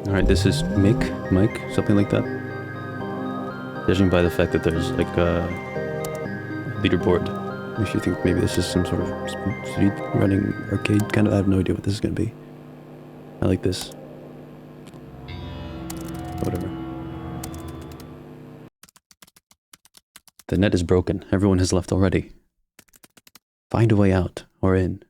Alright, this is Mike, something like that. Judging by the fact that there's like a leaderboard, makes you think maybe this is some sort of speed running arcade kind of. I have no idea what this is gonna be. I like this. Whatever. The net is broken. Everyone has left already. Find a way out, or in.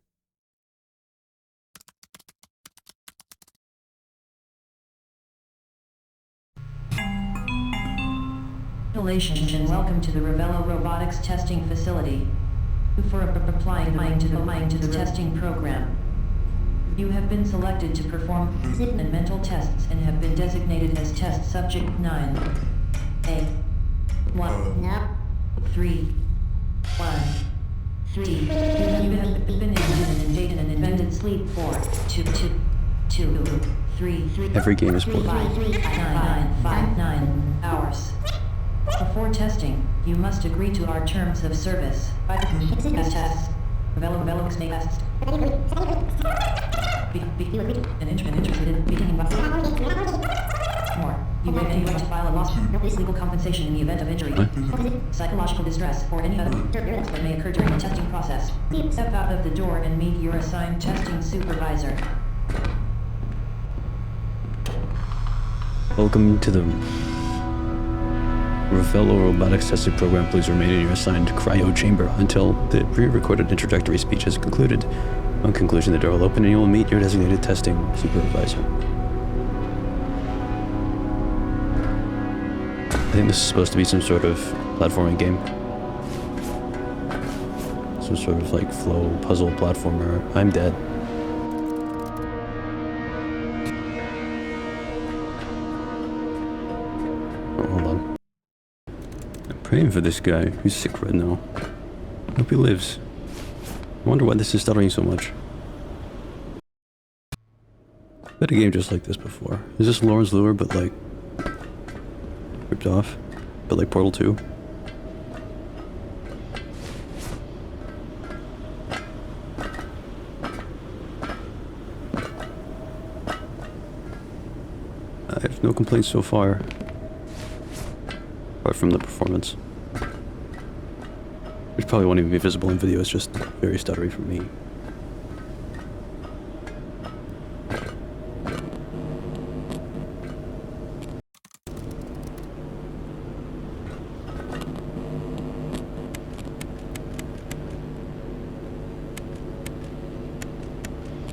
Congratulations and welcome to the Ravello Robotics Testing Facility. For applying to the testing program. You have been selected to perform and mental tests and have been designated as test subject 9A 1 3 You have been in an invented sleep for 2 3 Every game is broken. 9 hours. Before testing, you must agree to our terms of service. Tests. Developers may test. An interested in beginning more. You may want to file a lawsuit. Legal compensation in the event of injury, psychological distress, or any other that may occur during the testing process. Step out of the door and meet your assigned testing supervisor. Welcome to the Ravello Robotics Testing Program. Please remain in your assigned cryo chamber until the pre-recorded introductory speech is concluded. On conclusion, the door will open and you will meet your designated testing supervisor. I think this is supposed to be some sort of platforming game. Some sort of like flow puzzle platformer. I'm dead. Oh, hold on. I'm praying for this guy who's sick right now. Hope he lives. I wonder why this is stuttering so much. I've had a game just like this before. Is this Lawrence Lure but like ripped off? But like Portal 2? I have no complaints so far. Apart from the performance. Which probably won't even be visible in video, it's just very stuttery for me.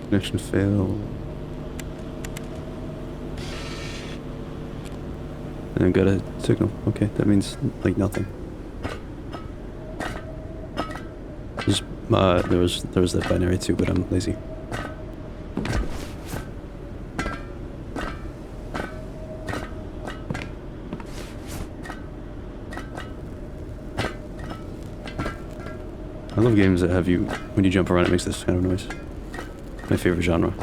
Connection fail. And I got a signal. Okay, that means like nothing. Just, there was that binary too, but I'm lazy. I love games that have you, when you jump around it makes this kind of noise. My favorite genre.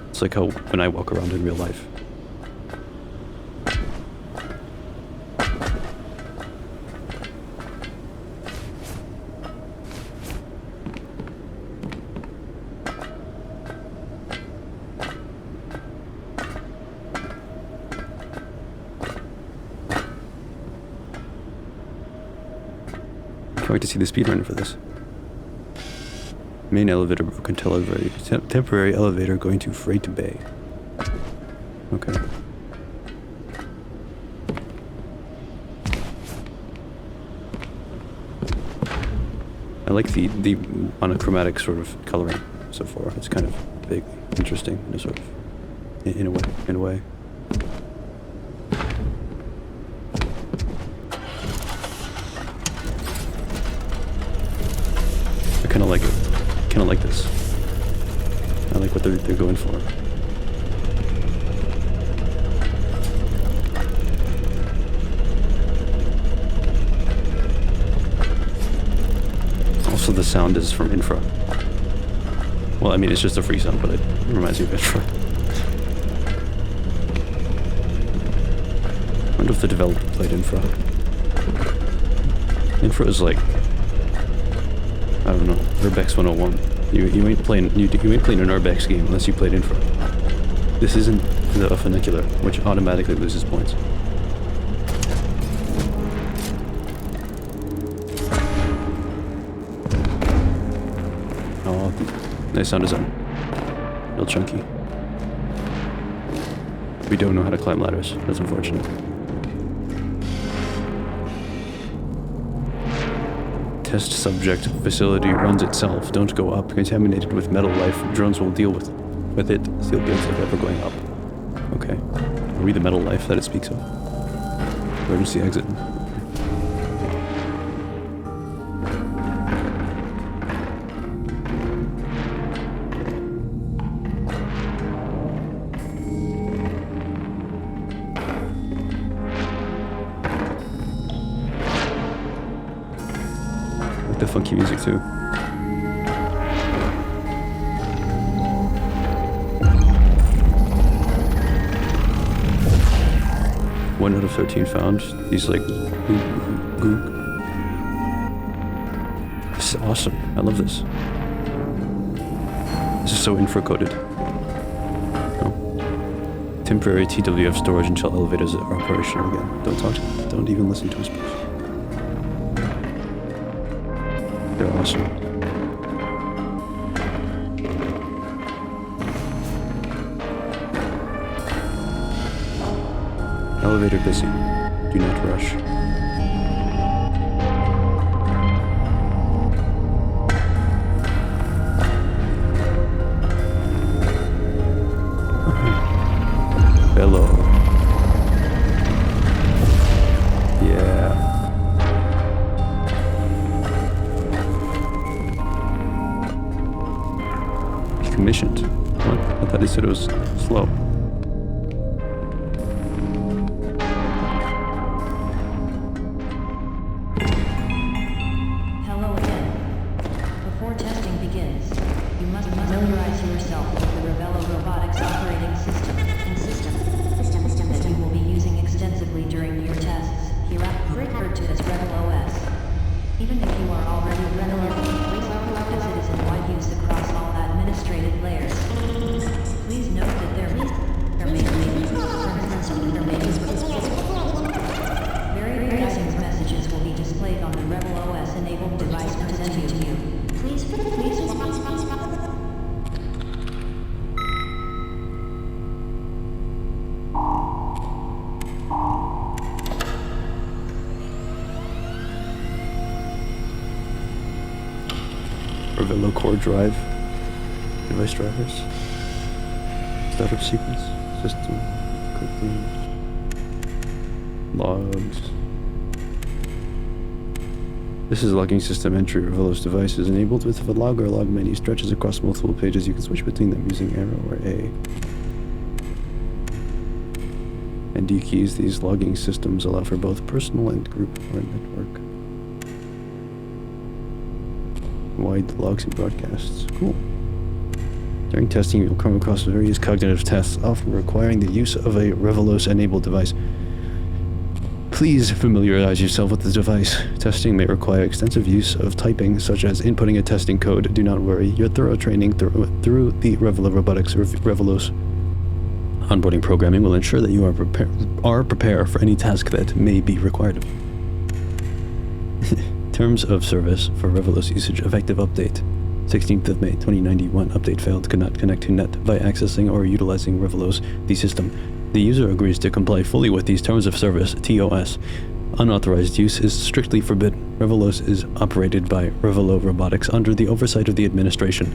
It's like how when I walk around in real life. Can't wait to see the speedrunner for this. Main elevator broken, temporary elevator going to Freight Bay. Okay. I like the monochromatic sort of coloring so far. It's kind of big, interesting, in a sort of, in a way. I kind of like it. I like this. I like what they're going for. Also, the sound is from Infra. Well, I mean, it's just a free sound, but it reminds me of Infra. I wonder if the developer played Infra. Infra is like, I don't know, Urbex 101. You ain't playing an Urbex game unless you played Infra. This isn't the funicular, which automatically loses points. Oh, nice sound design. Real chunky. We don't know how to climb ladders. That's unfortunate. Test subject facility runs itself. Don't go up. Contaminated with metal life. Drones will deal with it. Steel beams if ever going up. Okay. Are we the metal life that it speaks of? Emergency exit. Like the funky music too. One out of 13 found. These like gook. This is awesome. I love this. This is so infra-coded. Oh. Temporary TWF storage until elevators are operational again. Don't talk to them. Don't even listen to whispers. They're awesome. Elevator busy. Do not rush. Hello. Yeah. Commissioned. What? I thought he said it was slow. Hello again. Before testing begins, you must familiarize yourself with the Revelo Robotics operating system that you will be using extensively during your tests, hereafter referred to as Revelo OS. Even if you are already Revelo, as it is in wide use across all administrative layers. Please note that there may be various messages will be displayed on the Revelo OS enabled device presented to you. Please. Revelo core drive. Device drivers. Startup sequence. System. Quickly. Logs. This is logging system entry. Revelo's device is enabled with the log or log menu stretches across multiple pages. You can switch between them using arrow or A. And D keys. These logging systems allow for both personal and group or network. Wide logs and broadcasts. Cool. During testing, you'll come across various cognitive tests, often requiring the use of a Revelos-enabled device. Please familiarize yourself with the device. Testing may require extensive use of typing, such as inputting a testing code. Do not worry. Your thorough training through the Revelo Robotics or Revelos onboarding programming will ensure that you are prepared for any task that may be required of you. Terms of service for Revelos usage effective update. 16th of May 2091 update failed, could not connect to net by accessing or utilizing Revelos, the system. The user agrees to comply fully with these terms of service, TOS. Unauthorized use is strictly forbidden. Revelos is operated by Revelo Robotics under the oversight of the administration.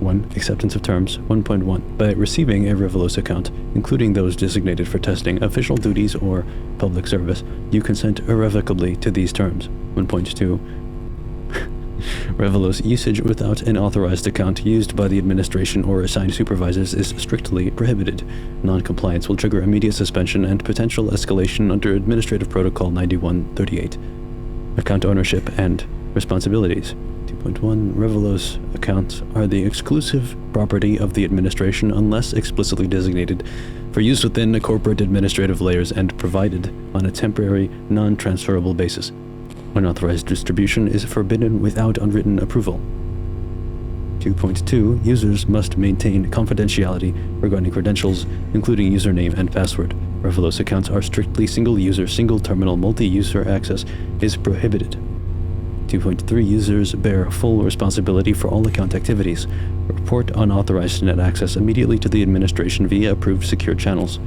1. Acceptance of terms. 1.1. By receiving a Revelos account, including those designated for testing, official duties, or public service, you consent irrevocably to these terms. 1.2. Revelos usage without an authorized account used by the administration or assigned supervisors is strictly prohibited. Non-compliance will trigger immediate suspension and potential escalation under Administrative Protocol 9138. Account ownership and responsibilities. 2.1 Revelos accounts are the exclusive property of the administration unless explicitly designated for use within the corporate administrative layers and provided on a temporary, non-transferable basis. Unauthorized distribution is forbidden without unwritten approval. 2.2 Users must maintain confidentiality regarding credentials, including username and password. Revelos accounts are strictly single-user, single-terminal, multi-user access is prohibited. 2.3 Users bear full responsibility for all account activities. Report unauthorized net access immediately to the administration via approved secure channels.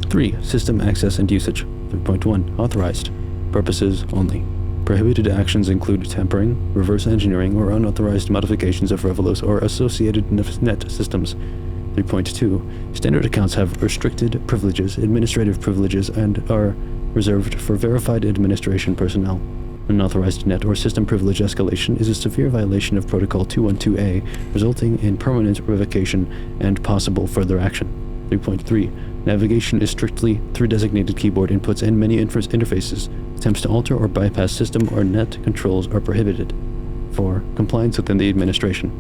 3. System access and usage. 3.1 Authorized. Purposes only. Prohibited actions include tampering, reverse engineering, or unauthorized modifications of Revelos or associated net systems. 3.2 Standard accounts have restricted privileges, administrative privileges, and are reserved for verified administration personnel. Unauthorized net or system privilege escalation is a severe violation of Protocol 212A, resulting in permanent revocation and possible further action. 3.3 Navigation is strictly through designated keyboard inputs and many interfaces. Attempts to alter or bypass system or net controls are prohibited. 4. Compliance within the administration.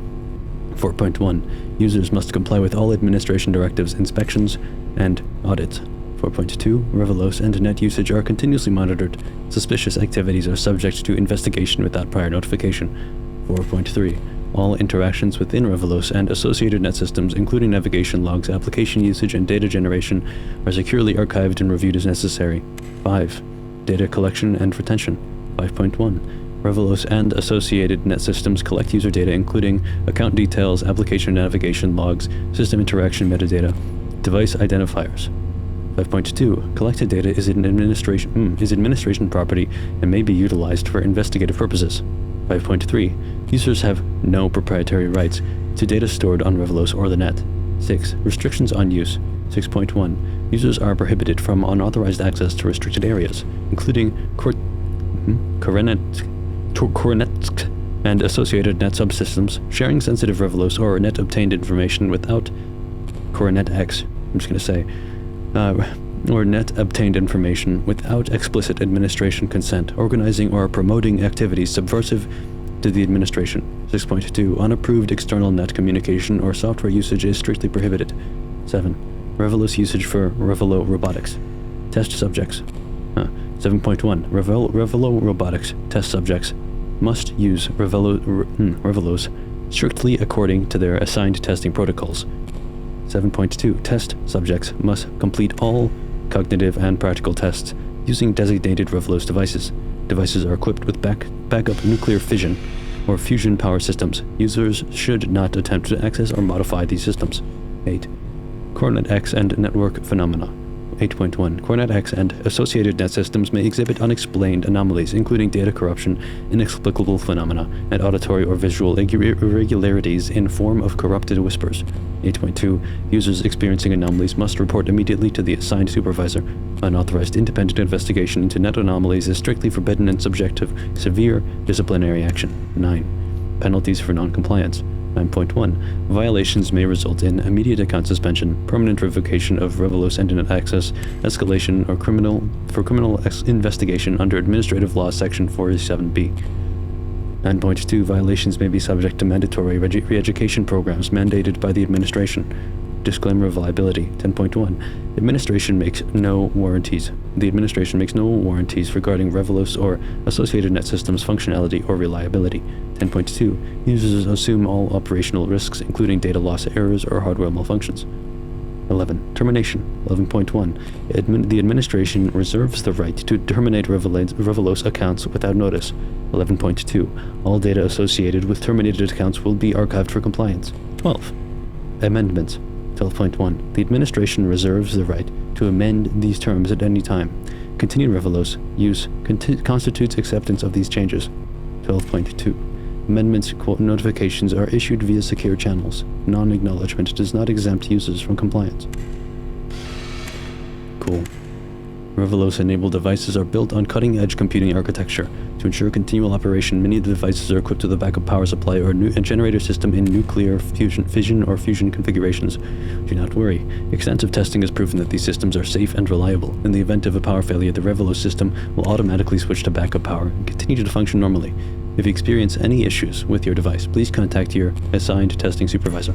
4.1 Users must comply with all administration directives, inspections, and audits. 4.2 Revelos and net usage are continuously monitored. Suspicious activities are subject to investigation without prior notification. 4.3 All interactions within Revelos and associated net systems, including navigation logs, application usage, and data generation, are securely archived and reviewed as necessary. 5. Data collection and retention. 5.1 Revelos and associated net systems collect user data, including account details, application navigation logs, system interaction metadata, device identifiers. 5.2 Collected data is administration property and may be utilized for investigative purposes. 5.3 Users have no proprietary rights to data stored on Revelos or the net. 6. Restrictions on use. 6.1 Users are prohibited from unauthorized access to restricted areas, including Korenetsk and associated net subsystems, sharing sensitive Revelos or net obtained information without Korenetx. I'm just going to say or net obtained information without explicit administration consent, organizing or promoting activities subversive to the administration. 6.2 Unapproved external net communication or software usage is strictly prohibited. 7. Revelos usage for Revelo robotics. Test subjects. 7.1 Revelo robotics test subjects must use Revelos strictly according to their assigned testing protocols. 7.2 Test subjects must complete all cognitive and practical tests using designated Revelos devices. Devices are equipped with backup nuclear fission or fusion power systems. Users should not attempt to access or modify these systems. 8. CoreNetX and network phenomena. 8.1 CoreNetX and associated net systems may exhibit unexplained anomalies, including data corruption, inexplicable phenomena, and auditory or visual irregularities in form of corrupted whispers. 8.2 Users experiencing anomalies must report immediately to the assigned supervisor. Unauthorized independent investigation into net anomalies is strictly forbidden and subject to severe disciplinary action. 9. Penalties for non-compliance. 9.1 Violations may result in immediate account suspension, permanent revocation of Revelos internet access, escalation, or criminal investigation under Administrative Law Section 487B. 9.2 Violations may be subject to mandatory re-education programs mandated by the administration. Disclaimer of liability. 10.1 Administration makes no warranties. The administration makes no warranties regarding Revelos or associated net systems functionality or reliability. 10.2 Users assume all operational risks, including data loss, errors, or hardware malfunctions. 11. Termination. 11.1 The administration reserves the right to terminate Revelos accounts without notice. 11.2 All data associated with terminated accounts will be archived for compliance. 12. Amendments. 12.1 The administration reserves the right to amend these terms at any time. Continued Revelos use constitutes acceptance of these changes. 12.2 Amendments notifications are issued via secure channels. Non-acknowledgement does not exempt users from compliance. Cool. Revelos-enabled devices are built on cutting-edge computing architecture. To ensure continual operation, many of the devices are equipped with a backup power supply or a generator system in nuclear fission or fusion configurations. Do not worry. Extensive testing has proven that these systems are safe and reliable. In the event of a power failure, the Revelos system will automatically switch to backup power and continue to function normally. If you experience any issues with your device, please contact your assigned testing supervisor.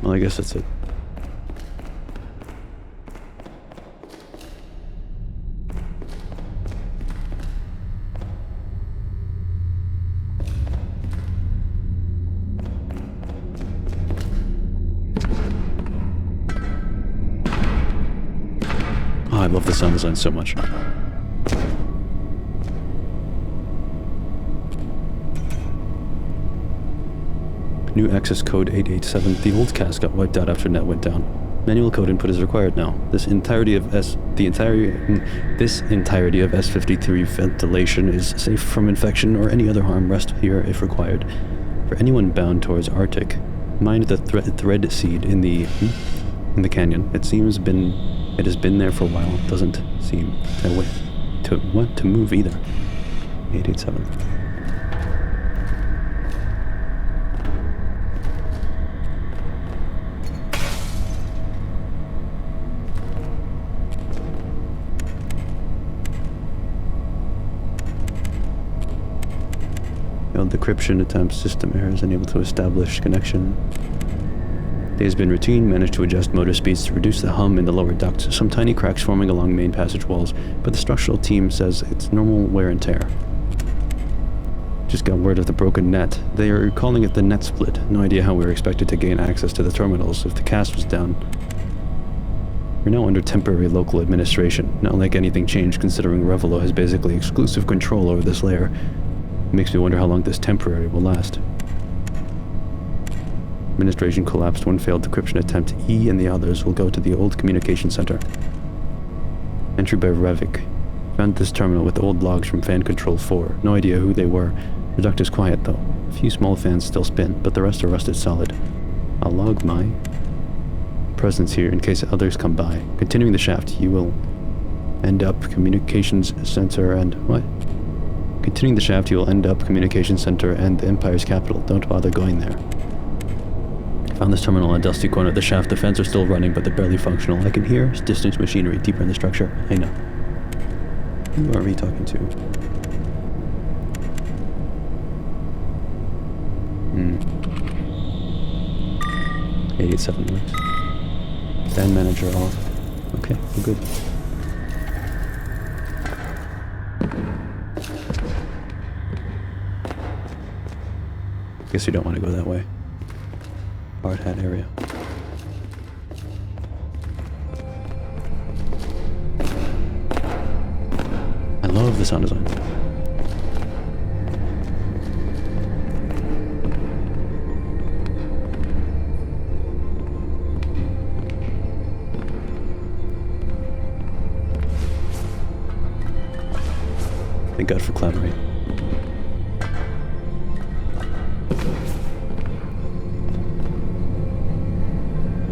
Well, I guess that's it. Oh, I love the sound design so much. New access code 887. The old cast got wiped out after net went down. Manual code input is required now. This entirety of S53 ventilation is safe from infection or any other harm. Rest here if required. For anyone bound towards Arctic, mind the thread seed in the canyon. It has been there for a while. Doesn't seem to move either. 887. Failed decryption attempts, system errors, unable to establish connection. Day has been routine, managed to adjust motor speeds to reduce the hum in the lower ducts, some tiny cracks forming along main passage walls, but the structural team says it's normal wear and tear. Just got word of the broken net. They are calling it the net split. No idea how we were expected to gain access to the terminals if the cast was down. We're now under temporary local administration, not like anything changed considering Revelo has basically exclusive control over this layer. It makes me wonder how long this temporary will last. Administration collapsed. One failed decryption attempt. E and the others will go to the old communication center. Entry by Revik. Found this terminal with old logs from fan control 4. No idea who they were. The duct is quiet though. A few small fans still spin, but the rest are rusted solid. I'll log my presence here in case others come by. Continuing the shaft, you will end up communications center and what? Continuing the shaft, you will end up communications center and the Empire's capital. Don't bother going there. Found this terminal in a dusty corner of the shaft. The fans are still running, but they're barely functional. I can hear distant machinery deeper in the structure. I know. Who are we talking to? 887 works. Fan manager off. Okay, we're good. Guess you don't want to go that way. Hard hat area. I love the sound design. Thank God for clamoring.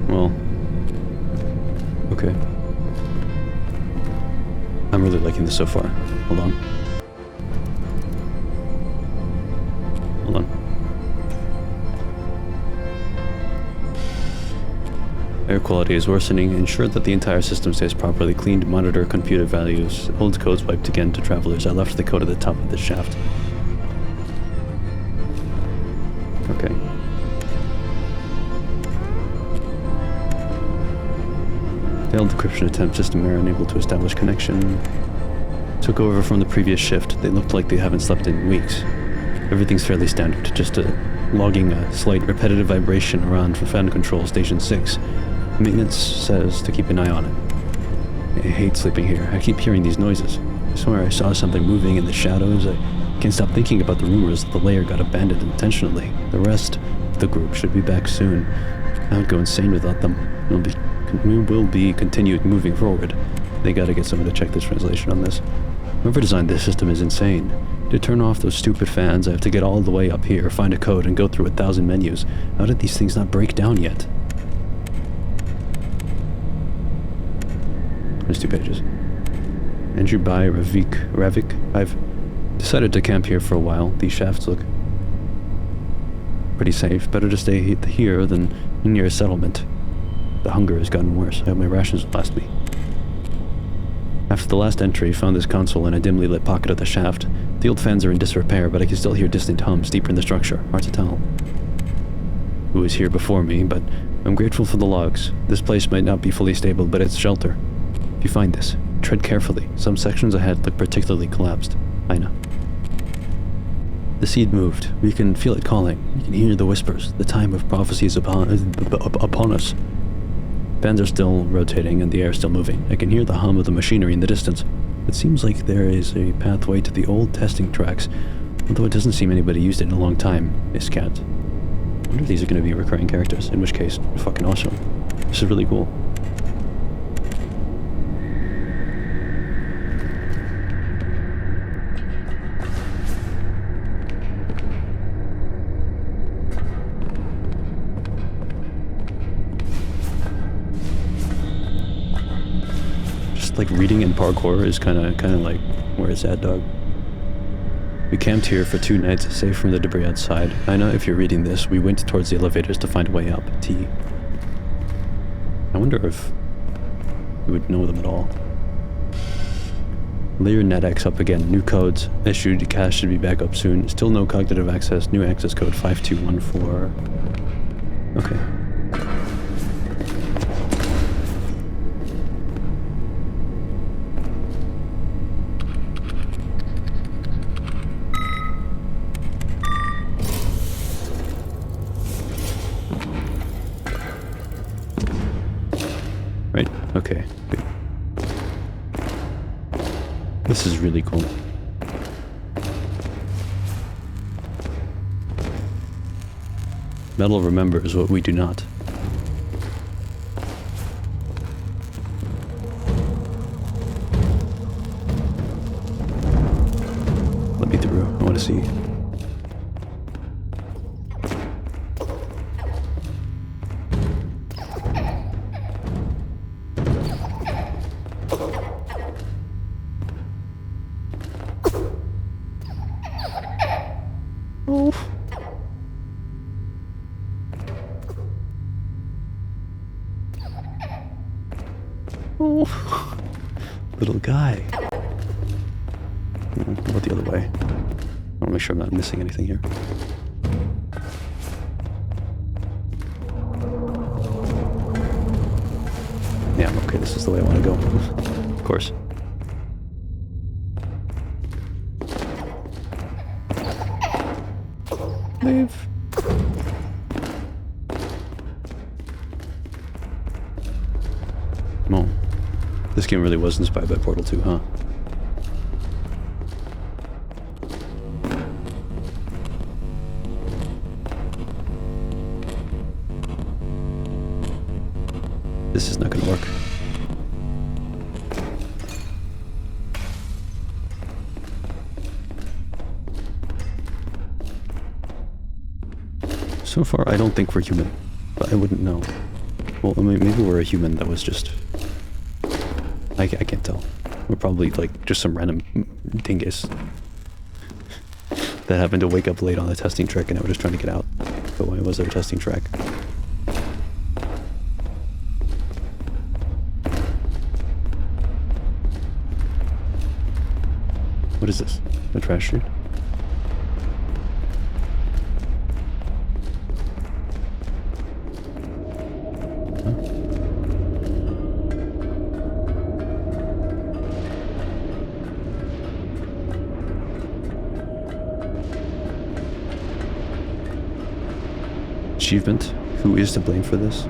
Well, okay. I'm really liking this so far. Hold on. Hold on. Air quality is worsening. Ensure that the entire system stays properly cleaned. Monitor computer values. Old codes wiped again to travelers. I left the code at the top of the shaft. Okay. Failed decryption attempt, system error, unable to establish connection. Took over from the previous shift. They looked like they haven't slept in weeks. Everything's fairly standard, just logging a slight repetitive vibration around for fan control station 6. Maintenance says to keep an eye on it. I hate sleeping here. I keep hearing these noises. I swear I saw something moving in the shadows. I can't stop thinking about the rumors that the layer got abandoned intentionally. The rest of the group should be back soon. I would go insane without them. We will be continued moving forward. They gotta get someone to check this translation on this. Whoever designed this system is insane. To turn off those stupid fans, I have to get all the way up here, find a code, and go through 1,000 menus. How did these things not break down yet? There's 2 pages. Entry by Revik. I've decided to camp here for a while. These shafts look pretty safe. Better to stay here than near a settlement. The hunger has gotten worse. I hope my rations will last me. After the last entry, found this console in a dimly lit pocket of the shaft. The old fans are in disrepair, but I can still hear distant hums deeper in the structure. Hard to tell who was here before me, but I'm grateful for the logs. This place might not be fully stable, but it's shelter. If you find this, tread carefully. Some sections ahead look particularly collapsed. Aina. The seed moved. We can feel it calling. You can hear the whispers. The time of prophecy is upon us. Bands are still rotating and the air is still moving. I can hear the hum of the machinery in the distance. It seems like there is a pathway to the old testing tracks, although it doesn't seem anybody used it in a long time. Iscat. I wonder if these are going to be recurring characters, in which case, fucking awesome. This is really cool. Like reading in parkour is kind of like where it's at, dog. We camped here for 2 nights, safe from the debris outside. I know if you're reading this, we went towards the elevators to find a way up. T. I wonder if we would know them at all. Layer NetX up again. New codes issued. Cache should be back up soon. Still no cognitive access. New access code 5214. Okay. Right, okay. Good. This is really cool. Metal remembers what we do not. Let me through. I want to see. Oh, little guy. What about the other way? I want to make sure I'm not missing anything here. Yeah, okay, this is the way I want to go. Of course. Leave. No. This game really was inspired by Portal 2, huh? This is not gonna work. So far, I don't think we're human, but I wouldn't know. Well, I mean, maybe we're a human that was just... I can't tell. We're probably like just some random dingus that happened to wake up late on the testing track and I was just trying to get out. But why was there a testing track? What is this? A trash chute? Achievement? Who is to blame for this?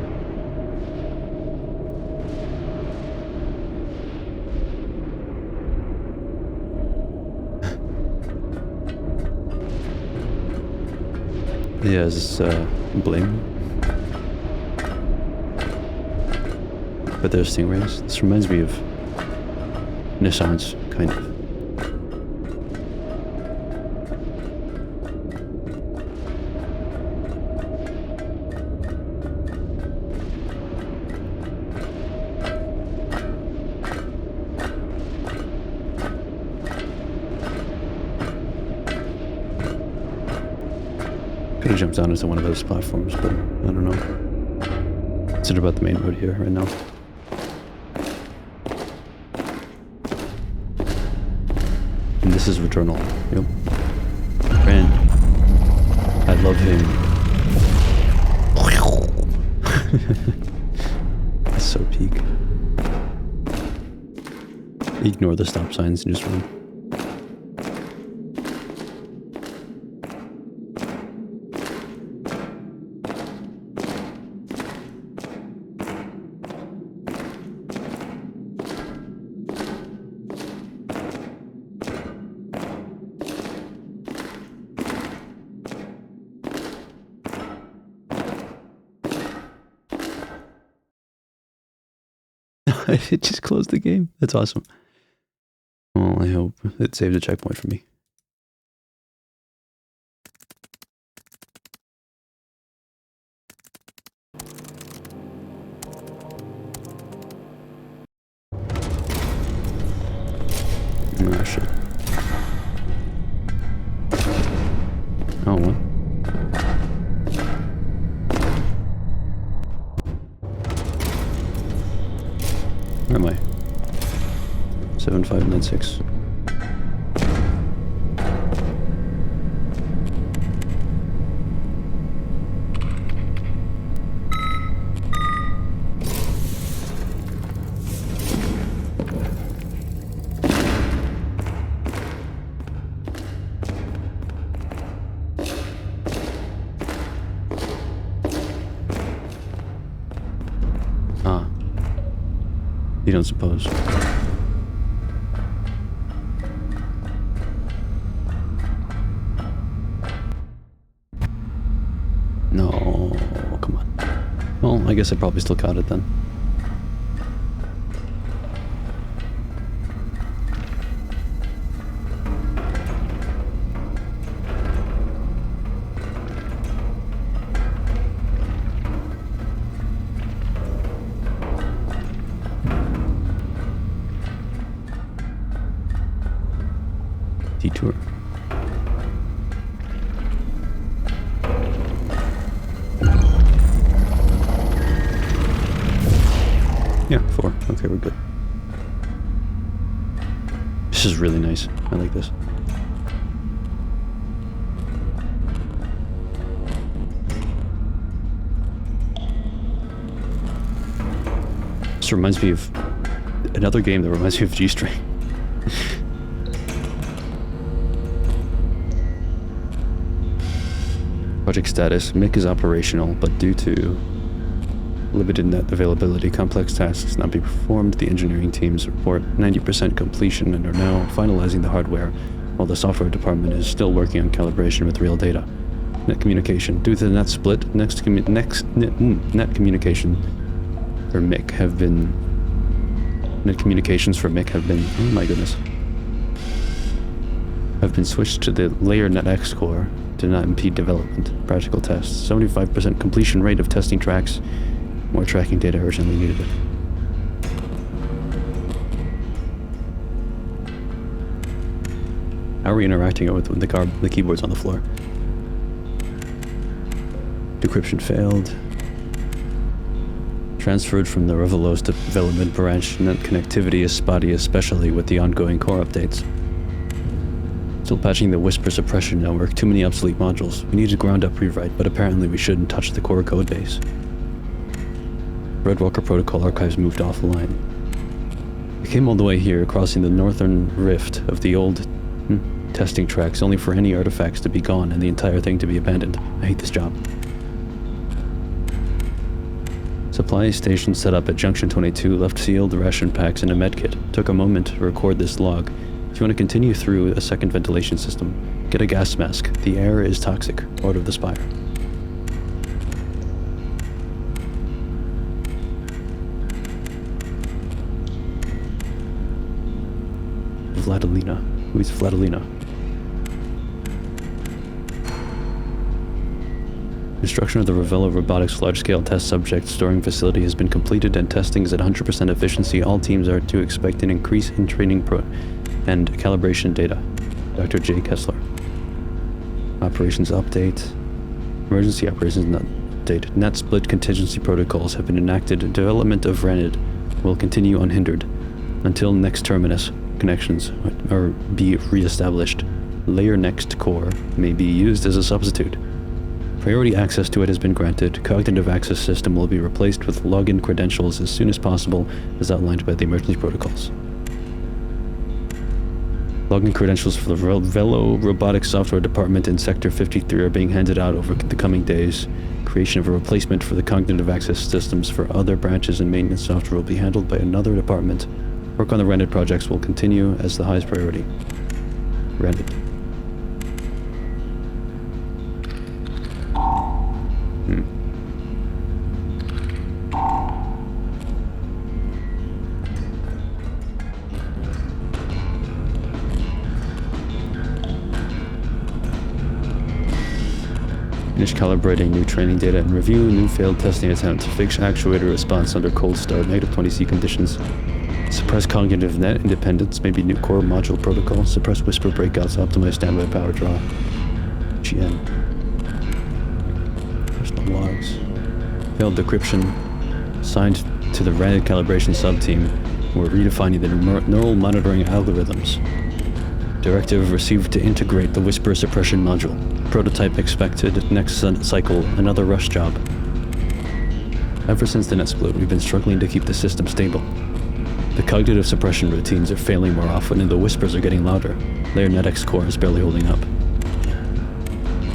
Yeah, is this, blame? But there's stingrays. This reminds me of Nissan's, kind of. Could have jumped down into one of those platforms, but I don't know. Consider about the main road here right now. And this is Returnal. Yep. Ren. I love him. Ignore the stop signs and just run. It just closed the game. That's awesome. Well, I hope it saved a checkpoint for me. Oh, shit. Oh, what? Where am I? 7596. Ah. You don't suppose. No, come on. Well, I guess I probably still caught it then. Detour. Yeah, 4. Okay, we're good. This is really nice. I like this. This reminds me of another game that reminds me of G-String. Project status. MIK is operational, but due to limited net availability, complex tasks not be performed. The engineering teams report 90% completion and are now finalizing the hardware, while the software department is still working on calibration with real data. Net communication. Due to the net split, net communication for MIK have been... Net communications for MIK have been... Oh my goodness. Have been switched to the layer NetX core to not impede development. Practical tests. 75% completion rate of testing tracks. More tracking data urgently needed. How are we interacting with the keyboards on the floor? Decryption failed. Transferred from the Revelos development branch. Net connectivity is spotty, especially with the ongoing core updates. Still patching the Whisper suppression network. Too many obsolete modules. We need a ground-up rewrite, but apparently we shouldn't touch the core codebase. Redwalker protocol archives moved offline. We came all the way here, crossing the northern rift of the old testing tracks, only for any artifacts to be gone and the entire thing to be abandoned. I hate this job. Supply station set up at Junction 22, left sealed ration packs and a medkit. Took a moment to record this log. If you want to continue through a second ventilation system, get a gas mask. The air is toxic. Order of the Spire. Vladilina. Who is Vladilina? Construction of the Ravello Robotics large-scale test subject storing facility has been completed and testing is at 100% efficiency. All teams are to expect an increase in training and calibration data. Dr. J. Kessler. Operations update. Emergency operations not updated. Net split contingency protocols have been enacted. Development of RANID will continue unhindered until next terminus connections are be re-established. Layer next core may be used as a substitute. Priority access to it has been granted. Cognitive access system will be replaced with login credentials as soon as possible, as outlined by the emergency protocols. Login credentials for the Velo Robotics Software Department in Sector 53 are being handed out over the coming days. Creation of a replacement for the cognitive access systems for other branches and maintenance software will be handled by another department. Work on the rented projects will continue as the highest priority. Rented. Finish calibrating new training data and review new failed testing attempt. Fix actuator response under cold start, -20C conditions. Suppress cognitive net independence, maybe new core module protocol. Suppress whisper breakouts, optimize standby power draw. GN. Personal logs. Failed decryption. Assigned to the RAND calibration subteam. We're redefining the neural monitoring algorithms. Directive received to integrate the whisper suppression module. Prototype expected next cycle, another rush job. Ever since the net split, we've been struggling to keep the system stable. The cognitive suppression routines are failing more often and the whispers are getting louder. Layer NetX core is barely holding up.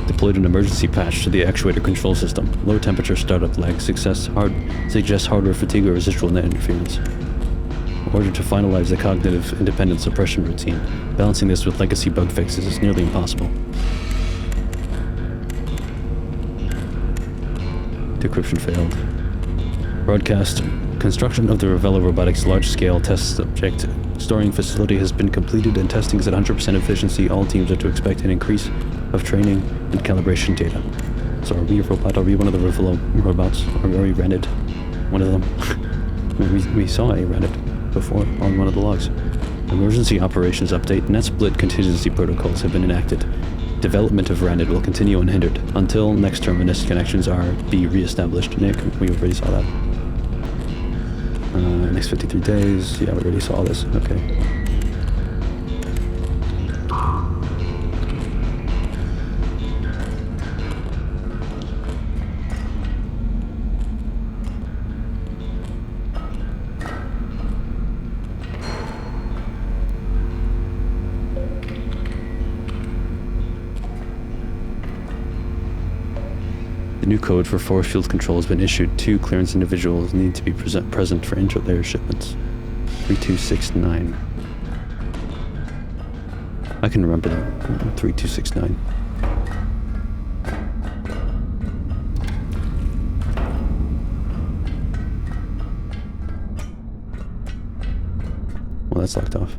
Deployed an emergency patch to the actuator control system. Low temperature startup lag suggests hardware fatigue or residual net interference. In order to finalize the cognitive independent suppression routine, balancing this with legacy bug fixes is nearly impossible. Decryption failed. Broadcast. Construction of the Velo Robotics large-scale test subject storing facility has been completed and testing is at 100% efficiency. All teams are to expect an increase of training and calibration data. So are we a robot? Are we one of the Velo robots? Are we rented one of them? we saw a rented before on one of the logs. Emergency operations update. NetSplit contingency protocols have been enacted. Development of RAND will continue unhindered until next terminus connections are re-established. Nick, we already saw that. Next 53 days. Yeah, we already saw this. Okay. The new code for force field control has been issued. 2 clearance individuals need to be present for inter-layer shipments. 3269. I can remember that. 3269. Well, that's locked off.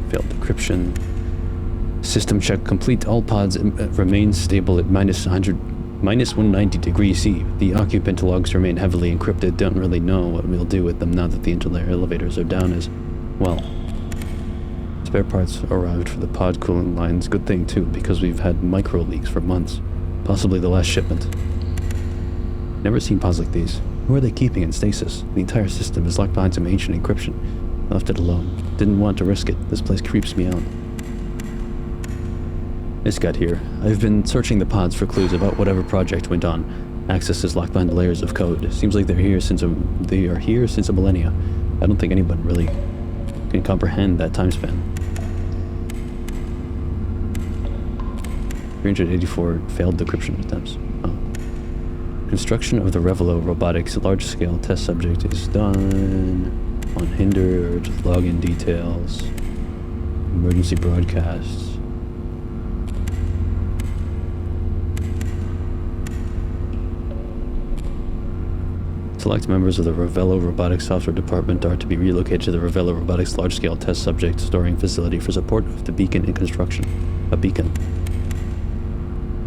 Failed decryption. System check complete. All pods remain stable at -190 degrees C. The occupant logs remain heavily encrypted. Don't really know what we'll do with them now that the interlayer elevators are down as well. Spare parts arrived for the pod cooling lines. Good thing too, because we've had micro leaks for months. Possibly the last shipment. Never seen pods like these. Who are they keeping in stasis? The entire system is locked behind some ancient encryption. Left it alone. Didn't want to risk it. This place creeps me out. This got here. I've been searching the pods for clues about whatever project went on. Access is locked behind layers of code. Seems like they are here since a millennia. I don't think anyone really can comprehend that time span. 384 failed decryption attempts. Oh. Construction of the Revelo Robotics large-scale test subject is done. Unhindered. Login details. Emergency broadcasts. Select members of the Revelo Robotics Software Department are to be relocated to the Revelo Robotics large-scale test subject storing facility for support of the beacon in construction. A beacon.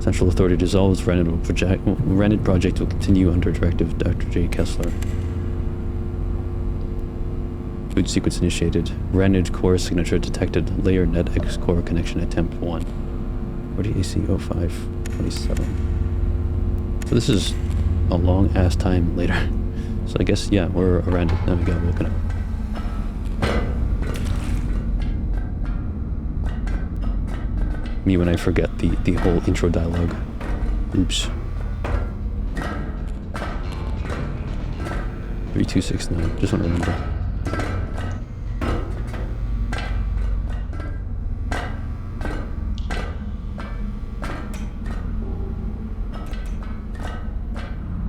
Central Authority dissolves. Rented project will continue under directive Dr. J. Kessler. Boot sequence initiated. Rented core signature detected. Layer NetX core connection attempt 1. 40 AC 05 27. So this is a long ass time later. So I guess, yeah, we're around it. Now we got woken up. Me when I forget the whole intro dialogue. Oops. 3269. Just want to remember.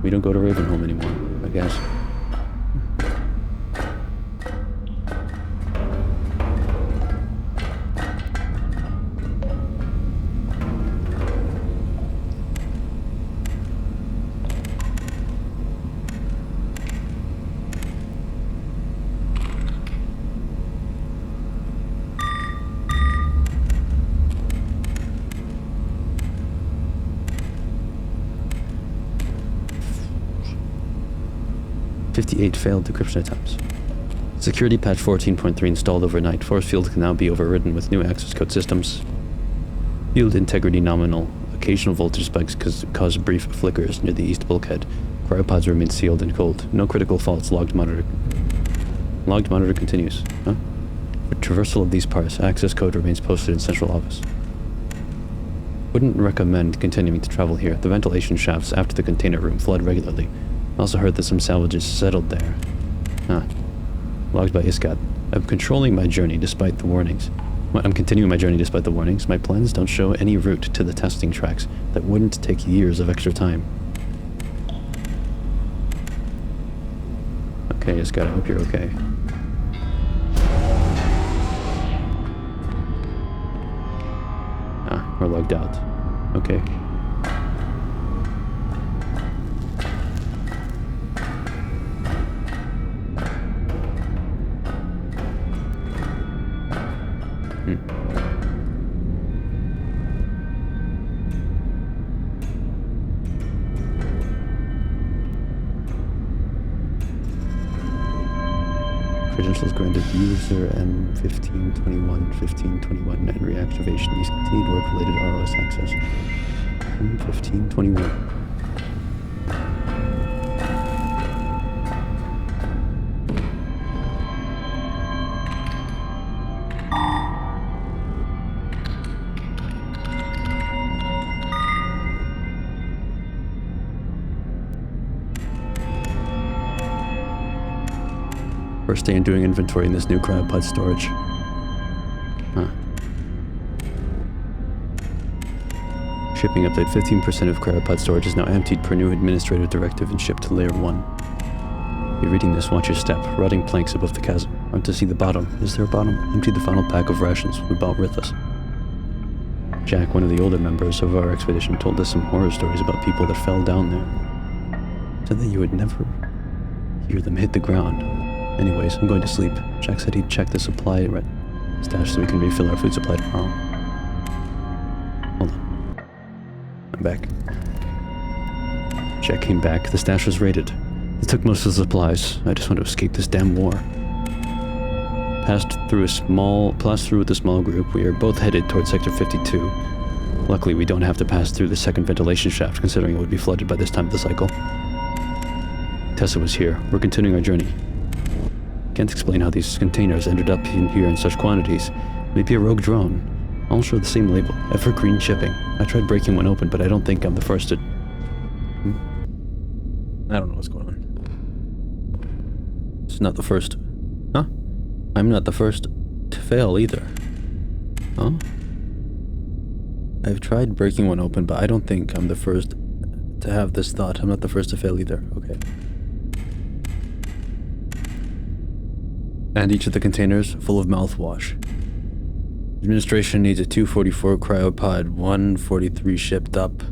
We don't go to Ravenholm anymore, I guess. .58 failed decryption attempts. Security patch 14.3 installed overnight. Force field can now be overridden with new access code systems. Field integrity nominal. Occasional voltage spikes cause brief flickers near the east bulkhead. Cryopods remain sealed and cold. No critical faults. Logged monitor continues. Huh? For traversal of these parts, access code remains posted in central office. Wouldn't recommend continuing to travel here. The ventilation shafts after the container room flood regularly. Also heard that some salvages settled there. Huh. Logged by Iskat. I'm continuing my journey despite the warnings. My plans don't show any route to the testing tracks that wouldn't take years of extra time. Okay, Iskat, I hope you're okay. Ah, we're logged out. Okay. Credentials granted user M1521-1521 and reactivation. These continued work-related ROS access. M1521. First day in doing inventory in this new cryopod storage. Huh. Shipping update. 15% of cryopod storage is now emptied per new administrative directive and shipped to layer 1. You're reading this, watch your step. Rotting planks above the chasm. Hard to see the bottom. Is there a bottom? Emptied the final pack of rations we bought with us. Jack, one of the older members of our expedition, told us some horror stories about people that fell down there. Said that you would never hear them hit the ground. Anyways, I'm going to sleep. Jack said he'd check the supply stash so we can refill our food supply tomorrow. Hold on. I'm back. Jack came back. The stash was raided. They took most of the supplies. I just want to escape this damn war. Passed through with a small group. We are both headed towards Sector 52. Luckily, we don't have to pass through the second ventilation shaft, considering it would be flooded by this time of the cycle. Tessa was here. We're continuing our journey. Can't explain how these containers ended up in here in such quantities. Maybe a rogue drone. All show the same label. Evergreen shipping. I tried breaking one open, but I don't think I'm the first to... I don't know what's going on. It's not the first... Huh? I'm not the first to fail either. Huh? I've tried breaking one open, but I don't think I'm the first to have this thought. I'm not the first to fail either. Okay. And each of the containers full of mouthwash. Administration needs a 244 cryopod, 143 shipped up.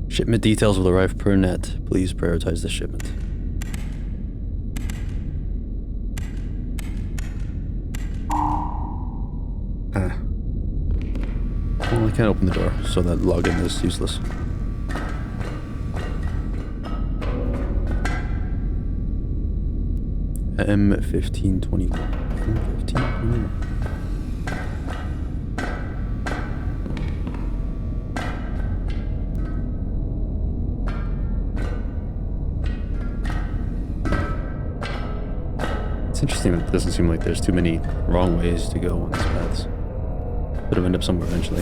Shipment details will arrive per net. Please prioritize the shipment. Well, I can't open the door, so that login is useless. M1521. M1521. interesting that it doesn't seem like there's too many wrong ways to go on these paths. Could have ended up somewhere eventually.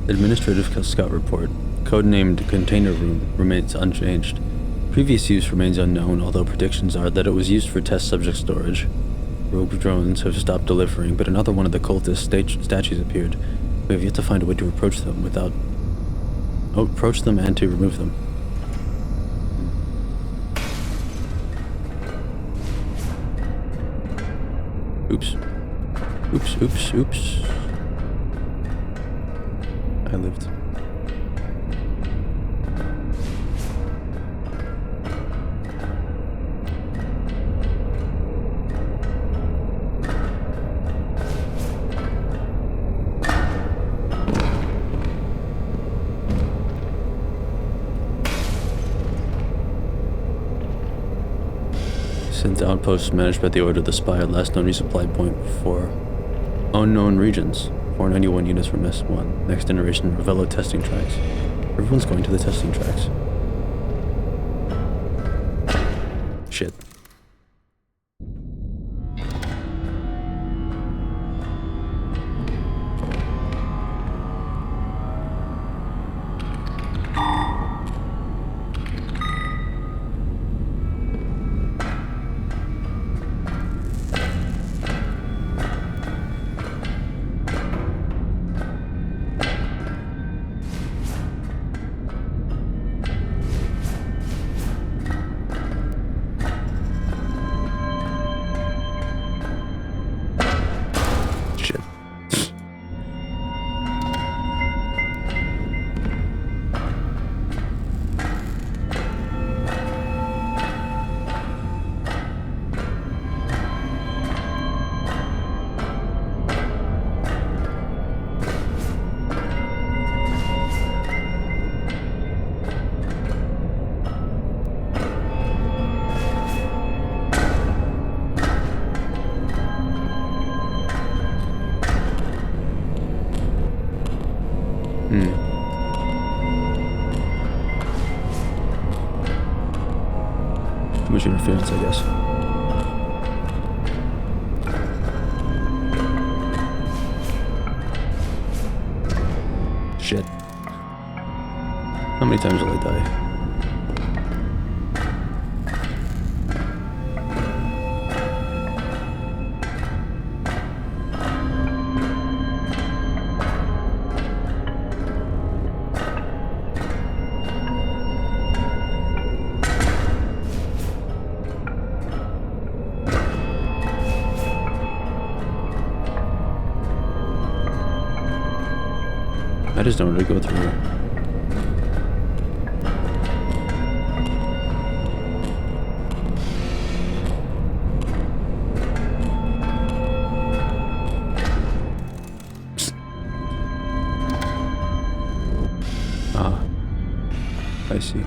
Administrative Scout Report. Codenamed Container Room remains unchanged. Previous use remains unknown, although predictions are that it was used for test subject storage. Rogue drones have stopped delivering, but another one of the cultist statues appeared. We have yet to find a way to approach them without... approach them and to remove them. Oops. Oops, oops, oops. I lived. Synth outposts managed by the Order of the Spire, last known resupply point for unknown regions. 491 units from S1. Next generation Ravello testing tracks. Everyone's going to the testing tracks. Shit. Too much interference, I guess. Shit. How many times will I die? I just don't want to go through it. Ah, I see.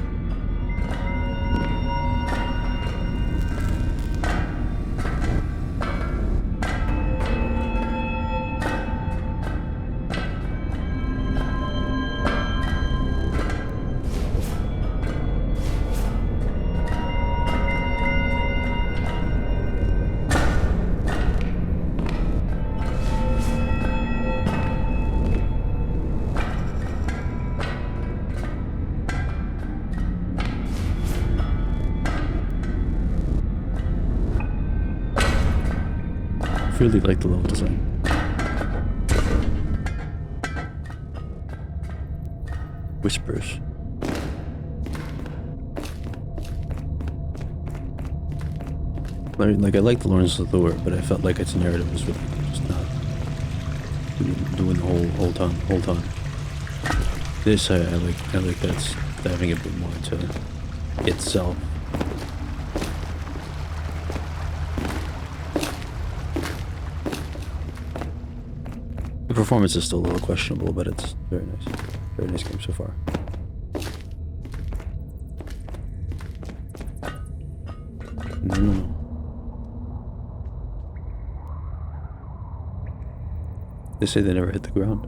Really like the level design. Whispers. Like I like the Lawrence of Lure, but I felt like its narrative was really just not doing the whole time. This I like that it's diving a bit more into itself. The performance is still a little questionable, but it's very nice. Very nice game so far. No. They say they never hit the ground.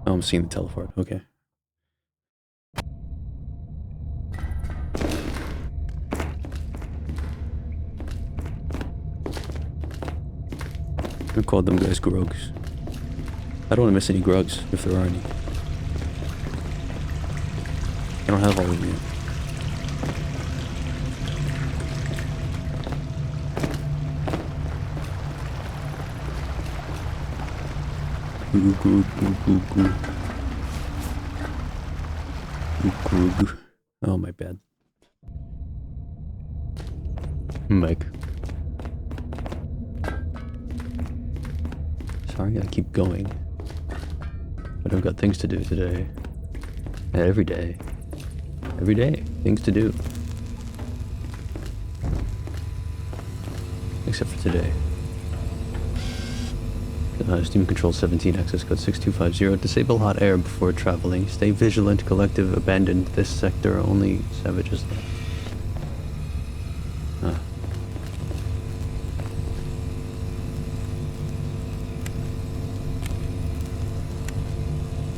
Oh, I'm seeing the teleport. Okay. I called them guys Grogs. I don't want to miss any Grogs, if there are any. I don't have all of you. Oh, my bad. Mike. Sorry, I keep going. But I've got things to do today. Every day. Every day. Things to do. Except for today. Steam Control 17, access code 6250. Disable hot air before traveling. Stay vigilant, collective, abandoned this sector. Only savages left.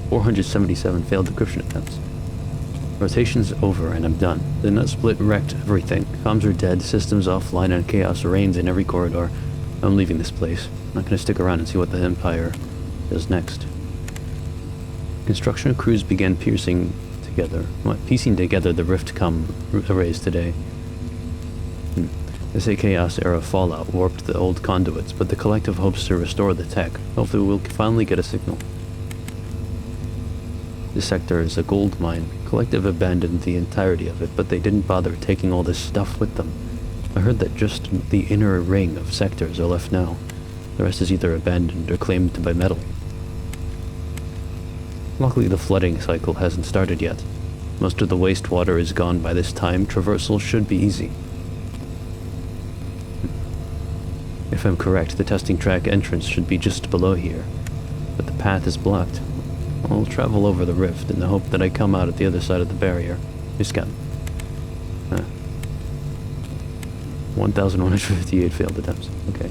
477 failed decryption attempts. Rotation's over and I'm done. The nut split wrecked everything. Comms are dead, systems offline, and chaos reigns in every corridor. I'm leaving this place. I'm not gonna stick around and see what the Empire does next. Construction crews began piecing together the rift arrays today. They say Chaos-era fallout warped the old conduits, but the collective hopes to restore the tech. Hopefully we'll finally get a signal. This sector is a gold mine. Collective abandoned the entirety of it, but they didn't bother taking all this stuff with them. I heard that just the inner ring of sectors are left now. The rest is either abandoned or claimed by metal. Luckily the flooding cycle hasn't started yet. Most of the wastewater is gone by this time. Traversal should be easy. If I'm correct, the testing track entrance should be just below here, but the path is blocked. I'll travel over the rift in the hope that I come out at the other side of the barrier. Scan. 1,158 failed attempts. Okay.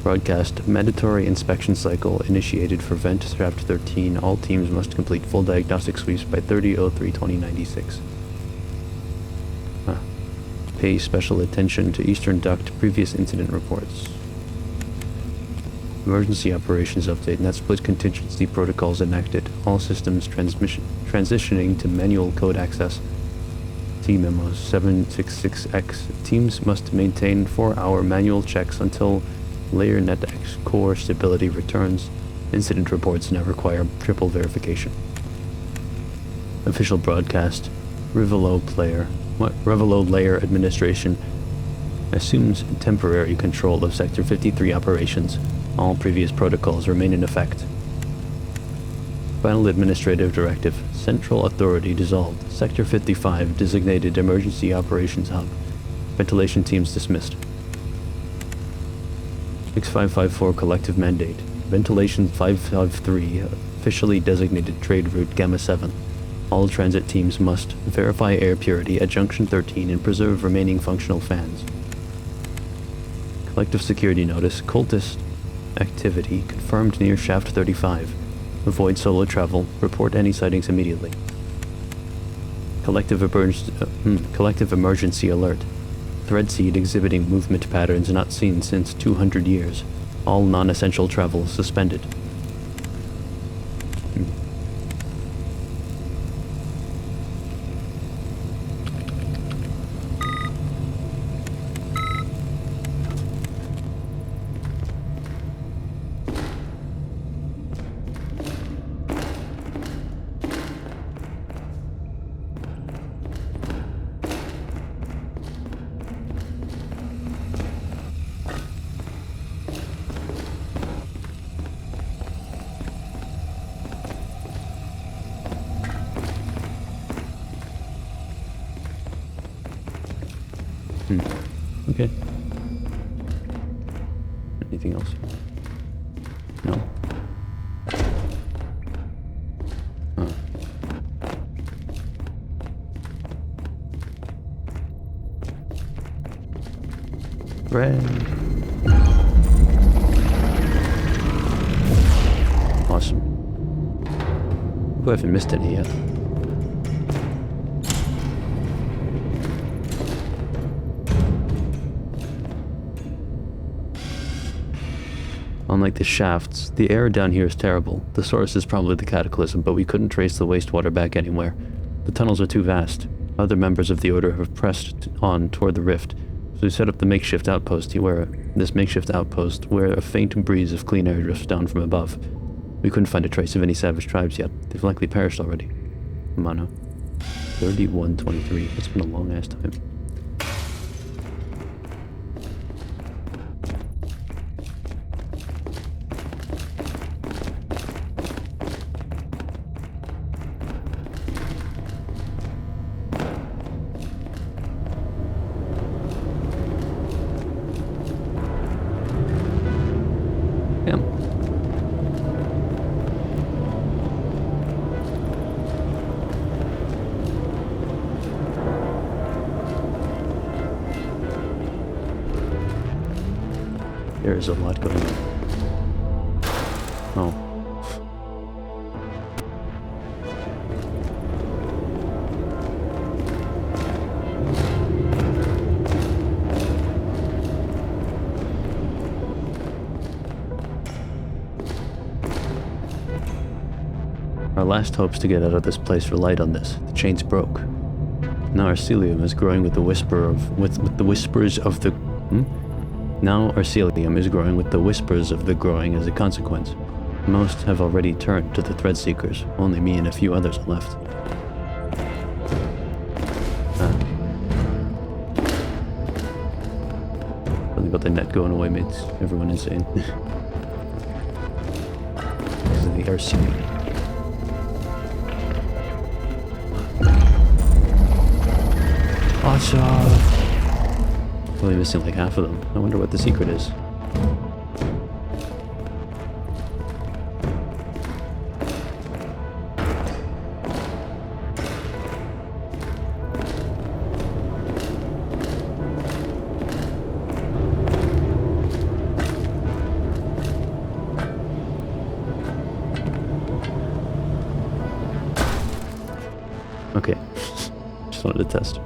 Broadcast. Mandatory inspection cycle initiated for vent shaft 13. All teams must complete full diagnostic sweeps by 30/03/2096. Pay special attention to Eastern Duct previous incident reports. Emergency operations update. Net split contingency protocols enacted. All systems transitioning to manual code access. T memos 766X. Teams must maintain 4-hour manual checks until layer NetX core stability returns. Incident reports now require triple verification. Official broadcast. Revelo Layer Administration assumes temporary control of Sector 53 operations. All previous protocols remain in effect. Final Administrative Directive. Central Authority dissolved. Sector 55 designated Emergency Operations Hub. Ventilation teams dismissed. 6554 Collective Mandate. Ventilation 553 officially designated Trade Route Gamma 7. All transit teams must verify air purity at Junction 13 and preserve remaining functional fans. Collective Security Notice. Cultist activity confirmed near Shaft 35. Avoid solo travel. Report any sightings immediately. Collective emergency alert. Thread seed exhibiting movement patterns not seen since 200 years. All non-essential travel suspended. Okay. Anything else? No? Red. Awesome. We haven't missed any yet. Unlike the shafts, the air down here is terrible. The source is probably the cataclysm, but we couldn't trace the wastewater back anywhere. The tunnels are too vast. Other members of the Order have pressed on toward the rift, so we set up the makeshift outpost where a faint breeze of clean air drifts down from above. We couldn't find a trace of any savage tribes yet. They've likely perished already. Mana. 3123. It's been a long ass time. There's a lot going on. Oh. Our last hopes to get out of this place relied on this. The chains broke. Now our cilium is growing with the whispers of the Now our cilium is growing with the whispers of the growing as a consequence. Most have already turned to the thread seekers. Only me and a few others are left. Something about the net going away makes everyone insane. This is the air cilium. Awesome! Only missing like half of them. I wonder what the secret is. Okay. Just wanted to test.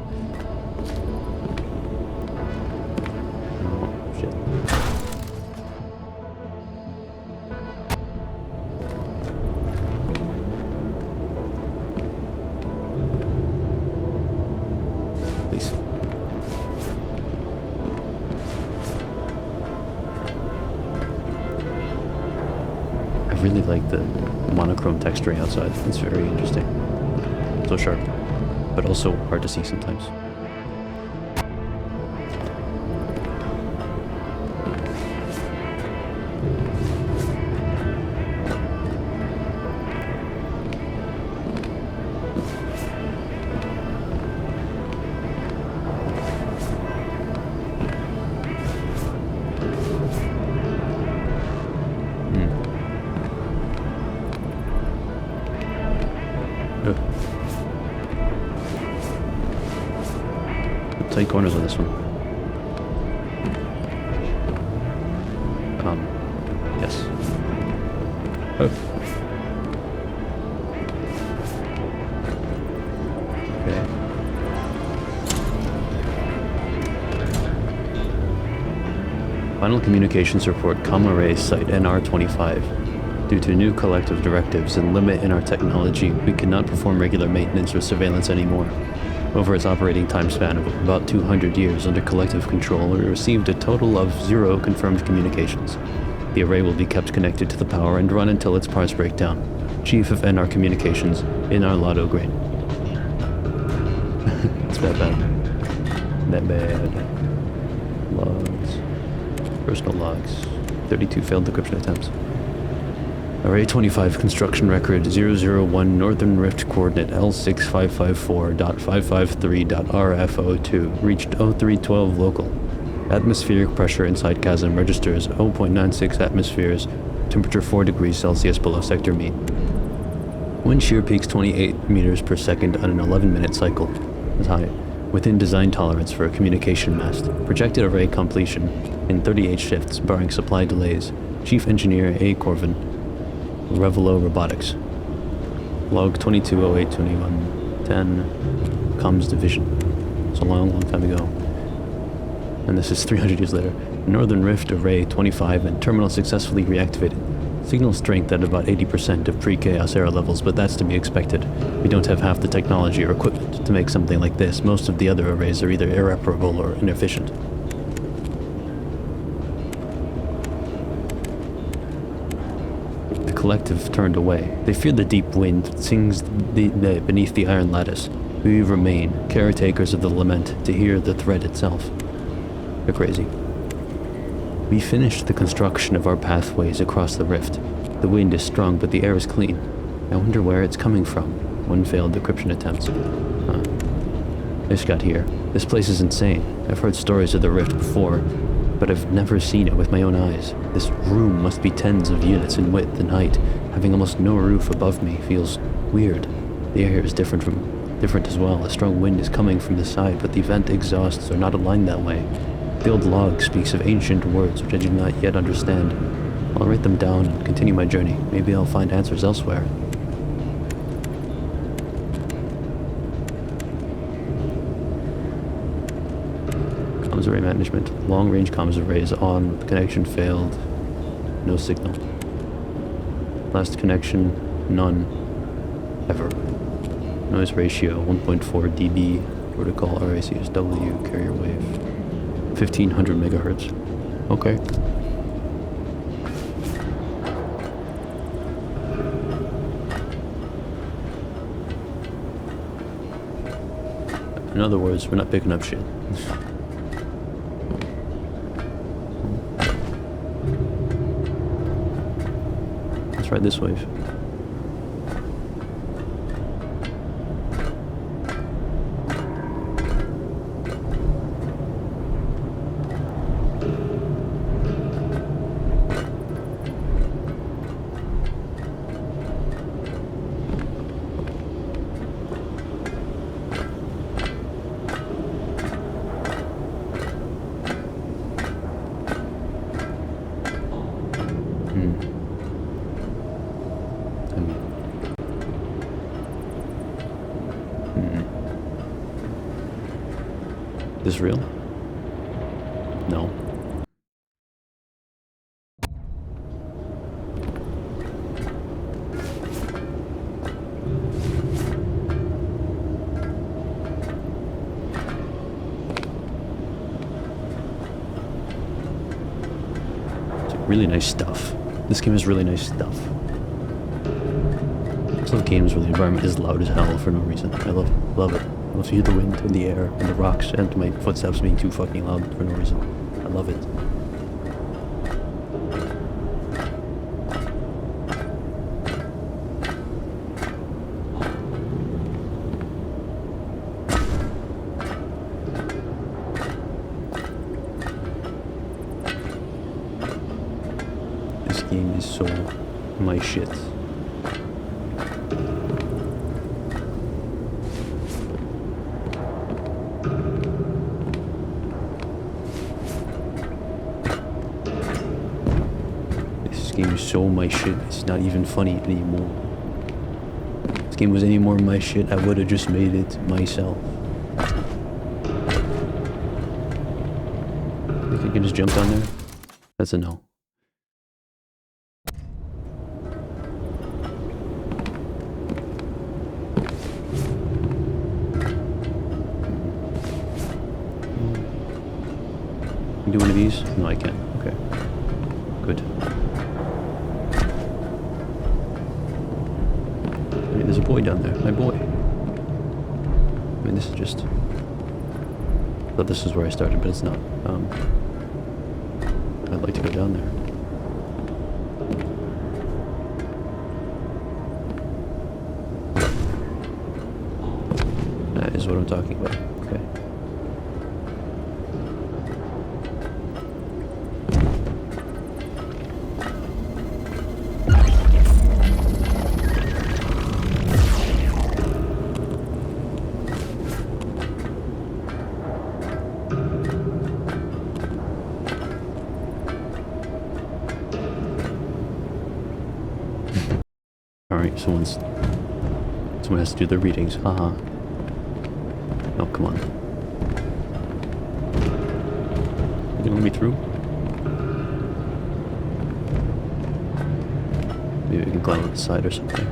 I really like the monochrome texturing outside. It's very interesting. So sharp, but also hard to see sometimes. Tight corners on this one. Yes. Oh. Okay. Final communications report, Comma Ray Site NR25. Due to new collective directives and limit in our technology, we cannot perform regular maintenance or surveillance anymore. Over its operating time span of about 200 years under collective control, we received a total of 0 confirmed communications. The array will be kept connected to the power and run until its parts break down. Chief of NR Communications, Inar Lotto Grain. It's that bad. That bad. Logs. Personal logs. 32 failed decryption attempts. Array 25 construction record 001 Northern Rift coordinate L6554.553.RF02 reached 0312 local. Atmospheric pressure inside chasm registers 0.96 atmospheres, temperature 4 degrees Celsius below sector mean. Wind shear peaks 28 meters per second on an 11-minute cycle. That's high. Within design tolerance for a communication mast. Projected array completion in 38 shifts, barring supply delays. Chief Engineer A. Corvin. Revelo Robotics. Log 22082110, comms division. It's a long, long time ago. And this is 300 years later. Northern Rift Array 25 and terminal successfully reactivated. Signal strength at about 80% of pre-chaos era levels, but that's to be expected. We don't have half the technology or equipment to make something like this. Most of the other arrays are either irreparable or inefficient. The collective turned away. They feared the deep wind that sings beneath the iron lattice. We remain, caretakers of the lament, to hear the threat itself. They're crazy. We finished the construction of our pathways across the rift. The wind is strong, but the air is clean. I wonder where it's coming from. One failed decryption attempt. I just got here. This place is insane. I've heard stories of the rift before, but I've never seen it with my own eyes. This room must be tens of units in width and height. Having almost no roof above me feels weird. The air is different as well. A strong wind is coming from the side, but the vent exhausts are not aligned that way. The old log speaks of ancient words which I do not yet understand. I'll write them down and continue my journey. Maybe I'll find answers elsewhere. Comms array management. Long-range comms arrays on. The connection failed. No signal. Last connection, none. Ever. Noise ratio, 1.4 dB. Protocol RACSW, carrier wave. 1500 megahertz. Okay. In other words, we're not picking up shit. Let's ride this wave. Is this real? No. It's really nice stuff. This game is really nice stuff. I love games where the environment is loud as hell for no reason. I love it. I love to hear the wind and the air and the rocks and my footsteps being too fucking loud for no reason. I love it. This game is so my shit. This game is so my shit, it's not even funny anymore. If this game was any more my shit, I would have just made it myself. Think I can just jump down there? That's a no. Can do one of these? No, I can't. Okay. Good. I mean, there's a boy down there. My boy. I mean, this is just... I thought this was where I started, but it's not. I'd like to go down there. That is what I'm talking about. Okay. Alright, someone's Someone has to do the readings. Haha. Oh, come on. You can let me through? Maybe we can climb on the side or something.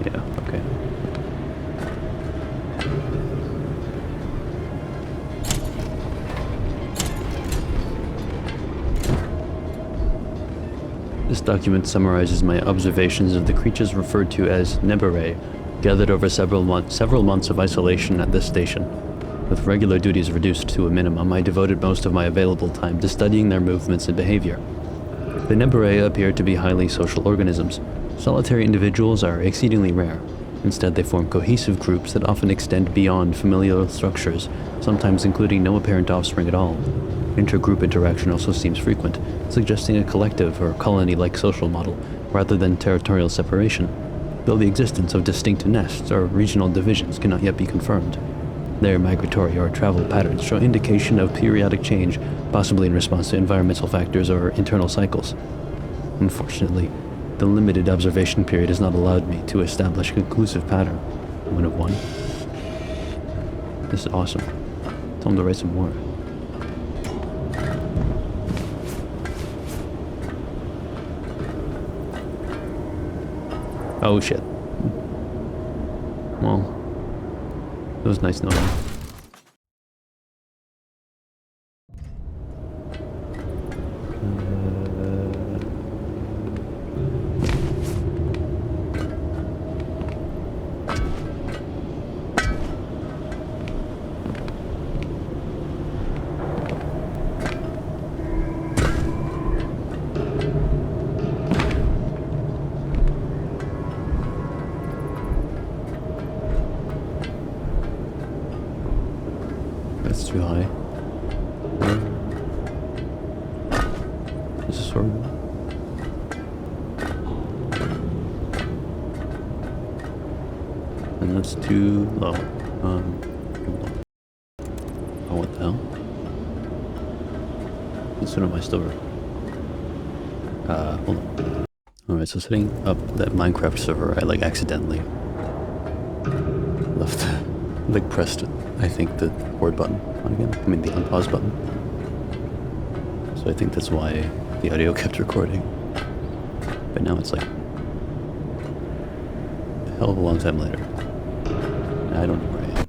Yeah, okay. This document summarizes my observations of the creatures referred to as Nebere, gathered over several months of isolation at this station. With regular duties reduced to a minimum, I devoted most of my available time to studying their movements and behavior. The Nebere appear to be highly social organisms. Solitary individuals are exceedingly rare. Instead, they form cohesive groups that often extend beyond familial structures, sometimes including no apparent offspring at all. Intergroup interaction also seems frequent, suggesting a collective or colony-like social model, rather than territorial separation, though the existence of distinct nests or regional divisions cannot yet be confirmed. Their migratory or travel patterns show indication of periodic change, possibly in response to environmental factors or internal cycles. Unfortunately, the limited observation period has not allowed me to establish a conclusive pattern. 1 of 1. This is awesome. Tell him to write some more. Oh shit. Well, it was nice knowing. That's too high. This is horrible. And that's too low. Hold on. Oh, what the hell? This one am I still? Hold on. Alright, so setting up that Minecraft server, I like accidentally left, like pressed, I think, the record button on again. I mean the unpause button. So I think that's why the audio kept recording. But now it's like a hell of a long time later. I don't know where I am.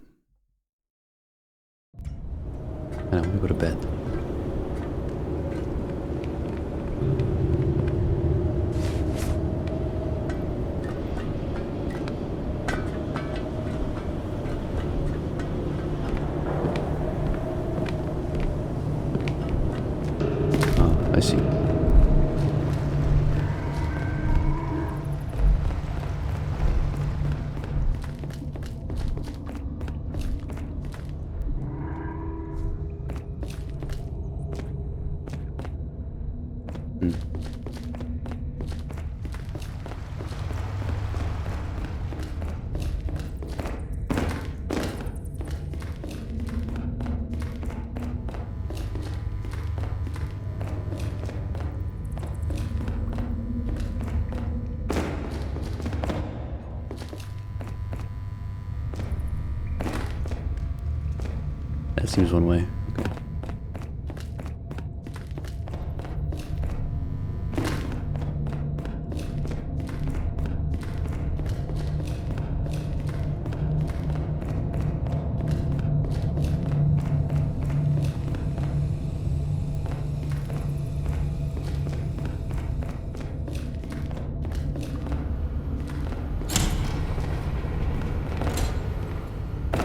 And I want to go to bed. I see. That seems one way. Okay.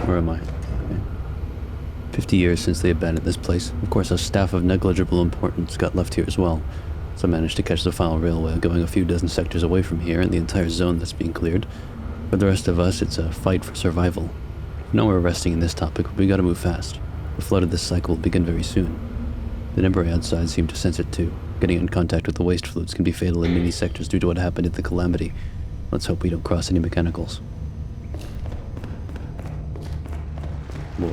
Where am I? Okay. 50 years since they abandoned this place. Of course, a staff of negligible importance got left here as well. Some managed to catch the final railway, going a few dozen sectors away from here and the entire zone that's being cleared. For the rest of us, it's a fight for survival. No, we're resting in this topic, but we gotta move fast. The flood of this cycle will begin very soon. The Nebere outside seem to sense it too. Getting in contact with the waste fluids can be fatal in many sectors due to what happened at the calamity. Let's hope we don't cross any mechanicals. Lore.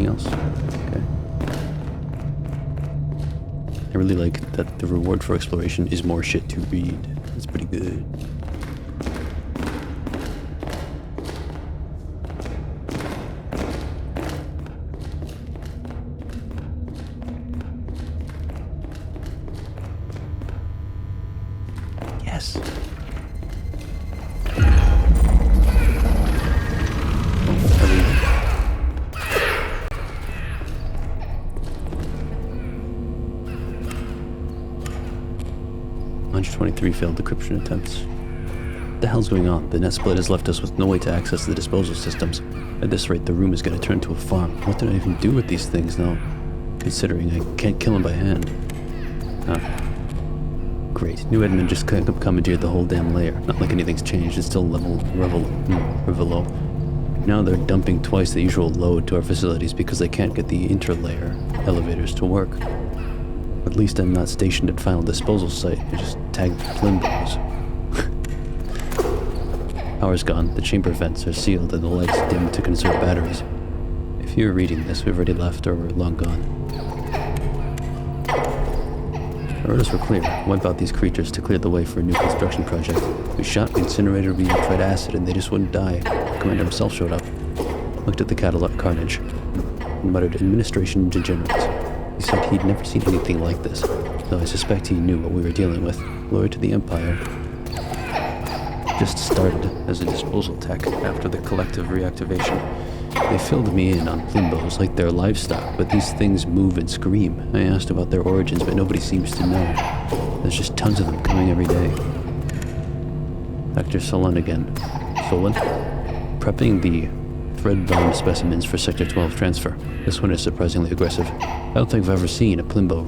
Anything else? Okay. I really like that the reward for exploration is more shit to read. It's pretty good. Yes. 123 failed decryption attempts. What the hell's going on? The net split has left us with no way to access the disposal systems. At this rate, the room is going to turn to a farm. What did I even do with these things now? Considering I can't kill them by hand. Great. New admin just commandeered the whole damn layer. Not like anything's changed. It's still Revelo. Now they're dumping twice the usual load to our facilities because they can't get the interlayer elevators to work. At least I'm not stationed at final disposal site. I just tagged Plimbos. Power's gone, the chamber vents are sealed, and the lights dimmed to conserve batteries. If you're reading this, we've already left or we're long gone. Our orders were clear. Wipe out these creatures to clear the way for a new construction project. We shot the incinerator, we tried acid, and they just wouldn't die. The commander himself showed up. Looked at the catalog carnage, and muttered, "Administration degenerates." He said he'd never seen anything like this, though I suspect he knew what we were dealing with. Glory to the Empire. Just started as a disposal tech after the collective reactivation. They filled me in on Plimbos like they're livestock, but these things move and scream. I asked about their origins, but nobody seems to know. There's just tons of them coming every day. Dr. Solon again. Solon? Prepping the thread-bound specimens for Sector 12 transfer. This one is surprisingly aggressive. I don't think I've ever seen a Plimbo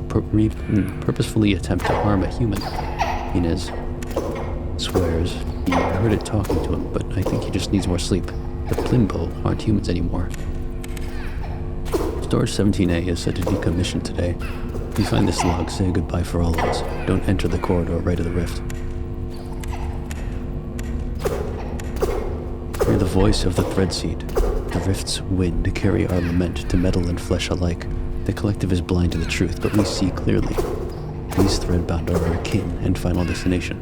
purposefully attempt to harm a human. Inez swears he heard it talking to him, but I think he just needs more sleep. The Plimbo aren't humans anymore. Storage 17A is set to decommission today. If you find this log, say goodbye for all of us. Don't enter the corridor right of the rift. Hear the voice of the thread seed. The rift's wind carry our lament to metal and flesh alike. The collective is blind to the truth, but we see clearly. These threadbound are our kin and final destination.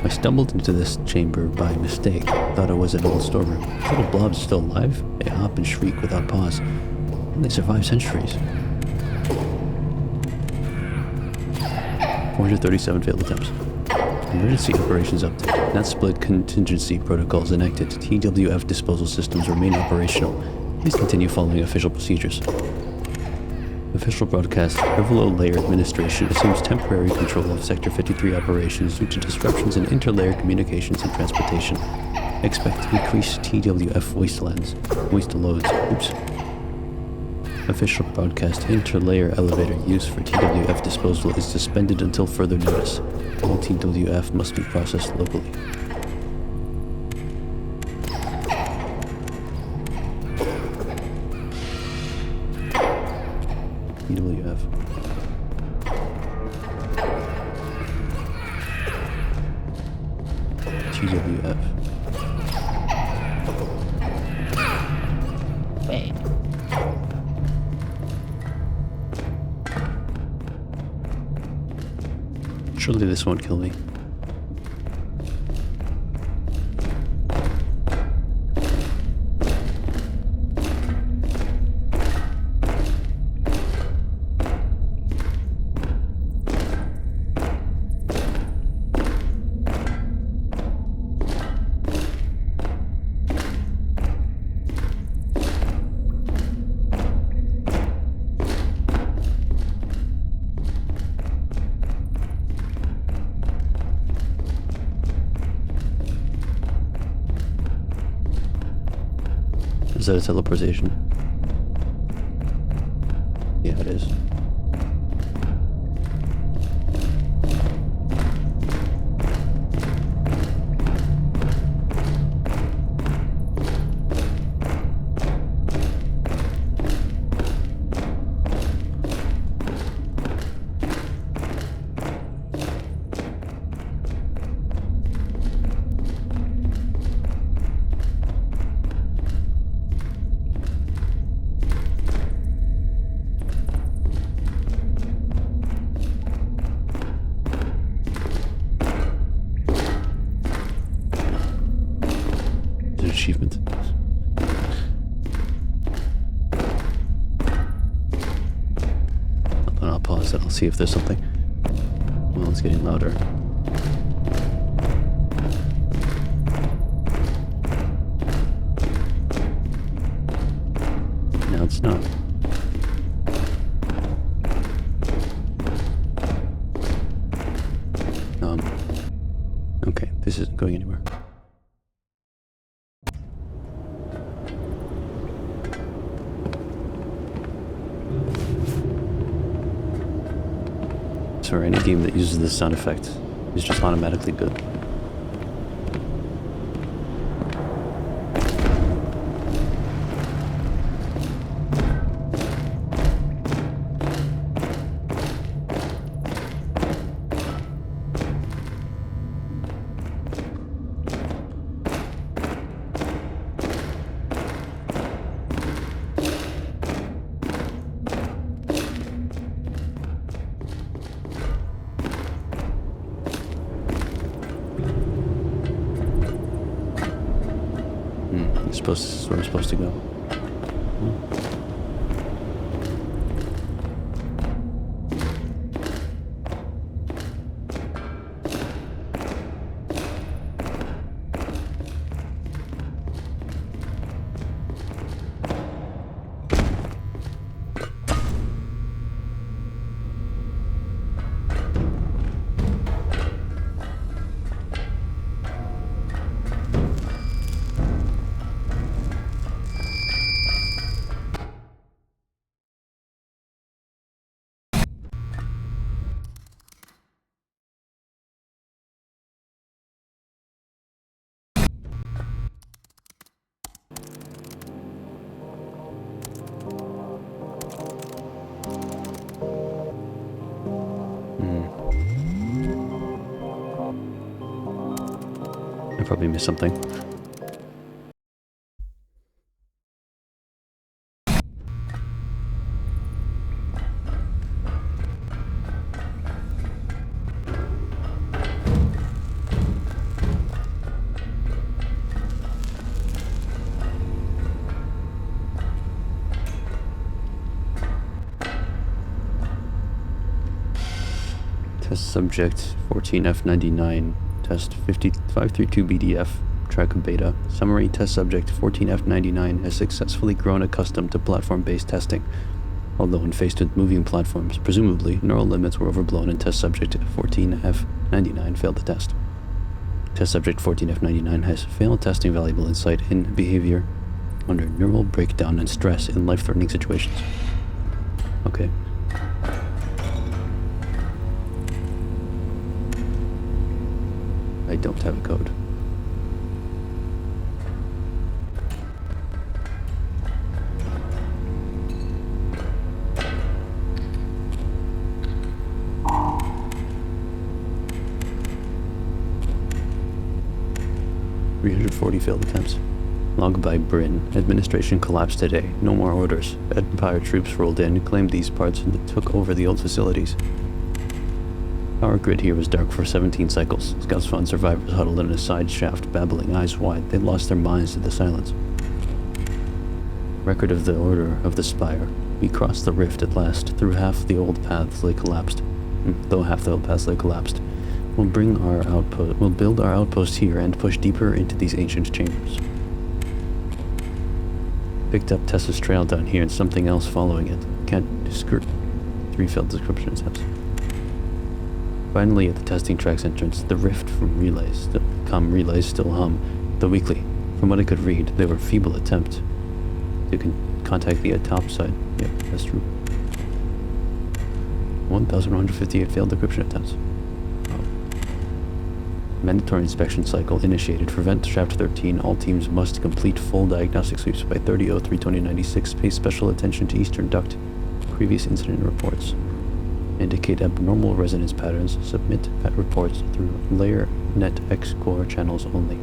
I stumbled into this chamber by mistake. Thought it was an old storeroom. Little blobs still alive. They hop and shriek without pause. And they survive centuries. 437 failed attempts. Emergency operations update. Net split contingency protocols enacted. TWF disposal systems remain operational. Please continue following official procedures. Official broadcast. Revelo Layer Administration assumes temporary control of Sector 53 operations due to disruptions in interlayer communications and transportation. Expect increased TWF waste loads. Oops. Official broadcast. Interlayer elevator use for TWF disposal is suspended until further notice. All TWF must be processed locally. TWF. TWF. Wait. Surely this won't kill me. Is that a teleportation? Yeah, it is. an achievement. Hold on, I'll pause it. I'll see if there's something. Well, it's getting louder. No, it's not. Okay, this isn't going anywhere. So any game that uses this sound effect is just automatically good. This is where I'm supposed to go. I probably missed something. Test subject 14F99, test 532 BDF, track beta. Summary: test subject 14F99 has successfully grown accustomed to platform-based testing. Although when faced with moving platforms, presumably neural limits were overblown and test subject 14F99 failed the test. Test subject 14F99 has failed testing valuable insight in behavior under neural breakdown and stress in life-threatening situations. Okay. I don't have a code. .340 failed attempts. Log by Bryn. Administration collapsed today. No more orders. Empire troops rolled in, claimed these parts, and took over the old facilities. Our grid here was dark for 17 cycles. Scouts found survivors huddled in a side shaft, babbling, eyes wide. They lost their minds to the silence. Record of the Order of the Spire. We crossed the rift at last. Through half the old paths lay collapsed. Though half the old paths lay collapsed. We'll build our outpost here and push deeper into these ancient chambers. Picked up Tessa's trail down here and something else following it. Can't discern. 3 failed description attempts. Finally, at the testing track's entrance, the rift from relays still hum, though weakly. From what I could read, they were feeble attempts to contact the top side. Yep, that's true. 1,158 failed decryption attempts. Mandatory inspection cycle initiated for Vent Shaft 13. All teams must complete full diagnostic sweeps by 30/03/2096. Pay special attention to Eastern Duct. Previous incident reports indicate abnormal resonance patterns. Submit reports through layer net X core channels only.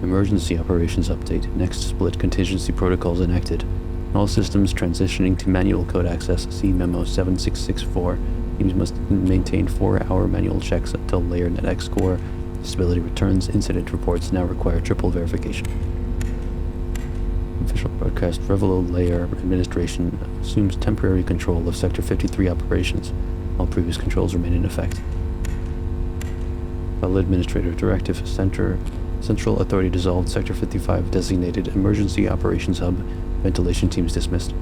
Emergency operations update. Next split contingency protocols enacted. All systems transitioning to manual code access. See memo 7664. Teams must maintain 4-hour manual checks until layer net X core Disability returns. Incident reports now require triple verification. Official broadcast. Revelo Layer Administration assumes temporary control of Sector 53 operations. All previous controls remain in effect. Fellow Administrator Directive. Central Authority dissolved. Sector 55 designated Emergency Operations Hub. Ventilation teams dismissed.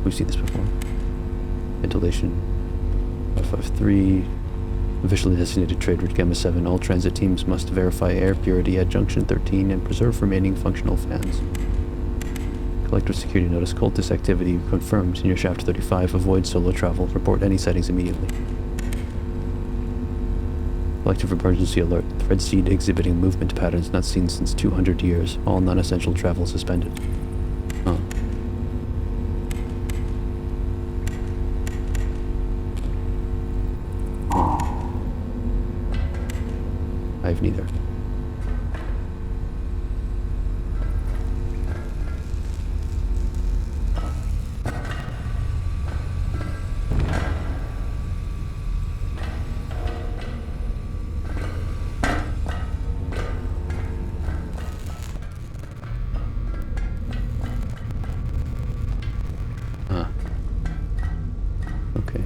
We've seen this before. Ventilation 553. Officially designated Trade Route Gamma 7. All transit teams must verify air purity at Junction 13 and preserve remaining functional fans. Collective security notice. Cultist activity confirmed near Shaft 35. Avoid solo travel. Report any sightings immediately. Collective emergency alert. Thread seed exhibiting movement patterns not seen since 200 years. All non-essential travel suspended. Huh. I've neither. Okay.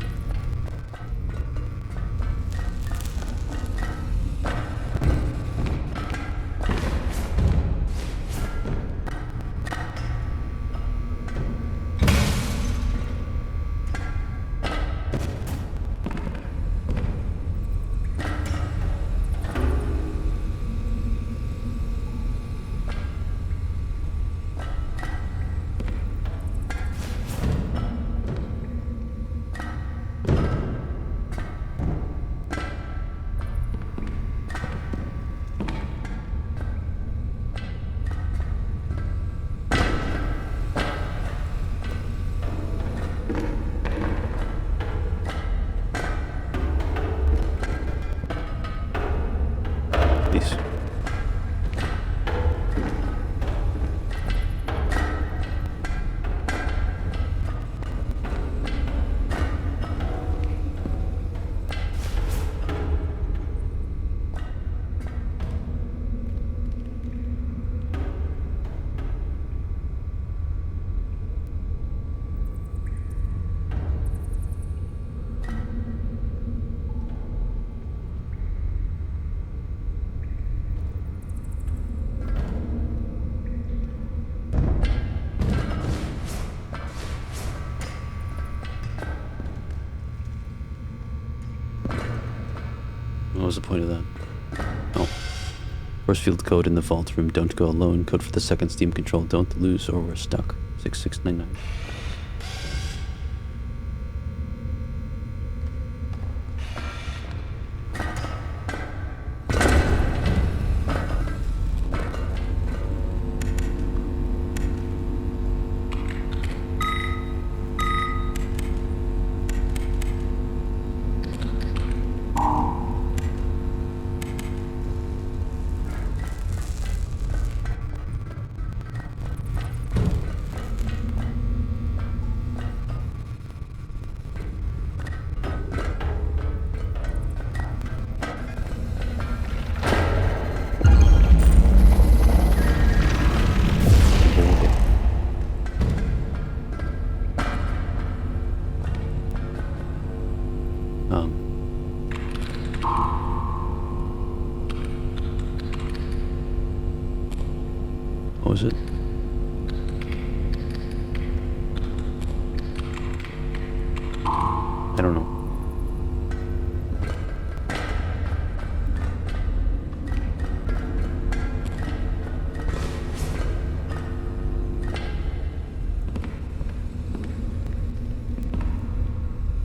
Peace. What was the point of that? Oh. Force field code in the vault room. Don't go alone. Code for the second steam control. Don't lose or we're stuck. 6699. What was it? I don't know.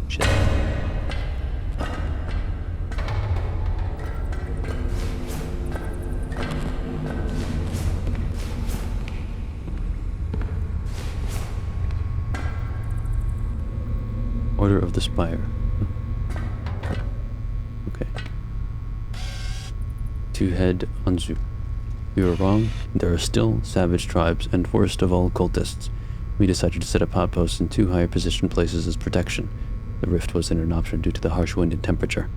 Shit. Order of the Spire. Okay. To head Anzu. We were wrong. There are still savage tribes, and worst of all, cultists. We decided to set up outposts in 2 higher position places as protection. The rift wasn't an option due to the harsh wind and temperature.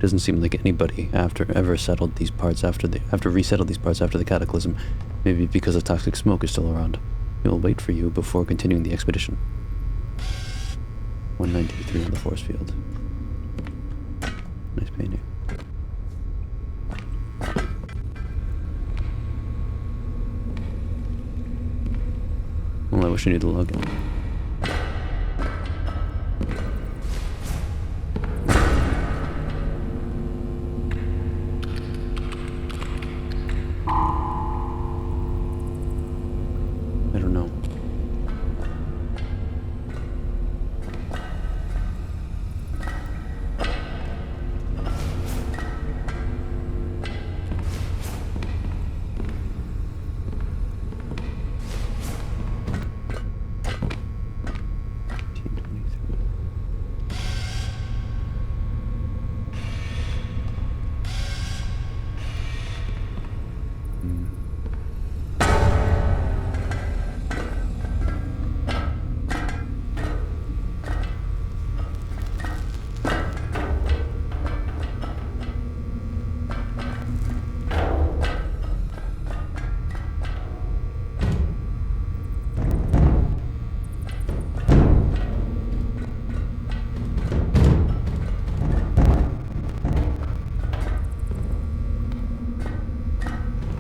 Doesn't seem like anybody ever settled these parts resettled these parts after the cataclysm. Maybe because the toxic smoke is still around. We'll wait for you before continuing the expedition. 193 on the force field. Nice painting. Well, I wish I knew the login. I don't know.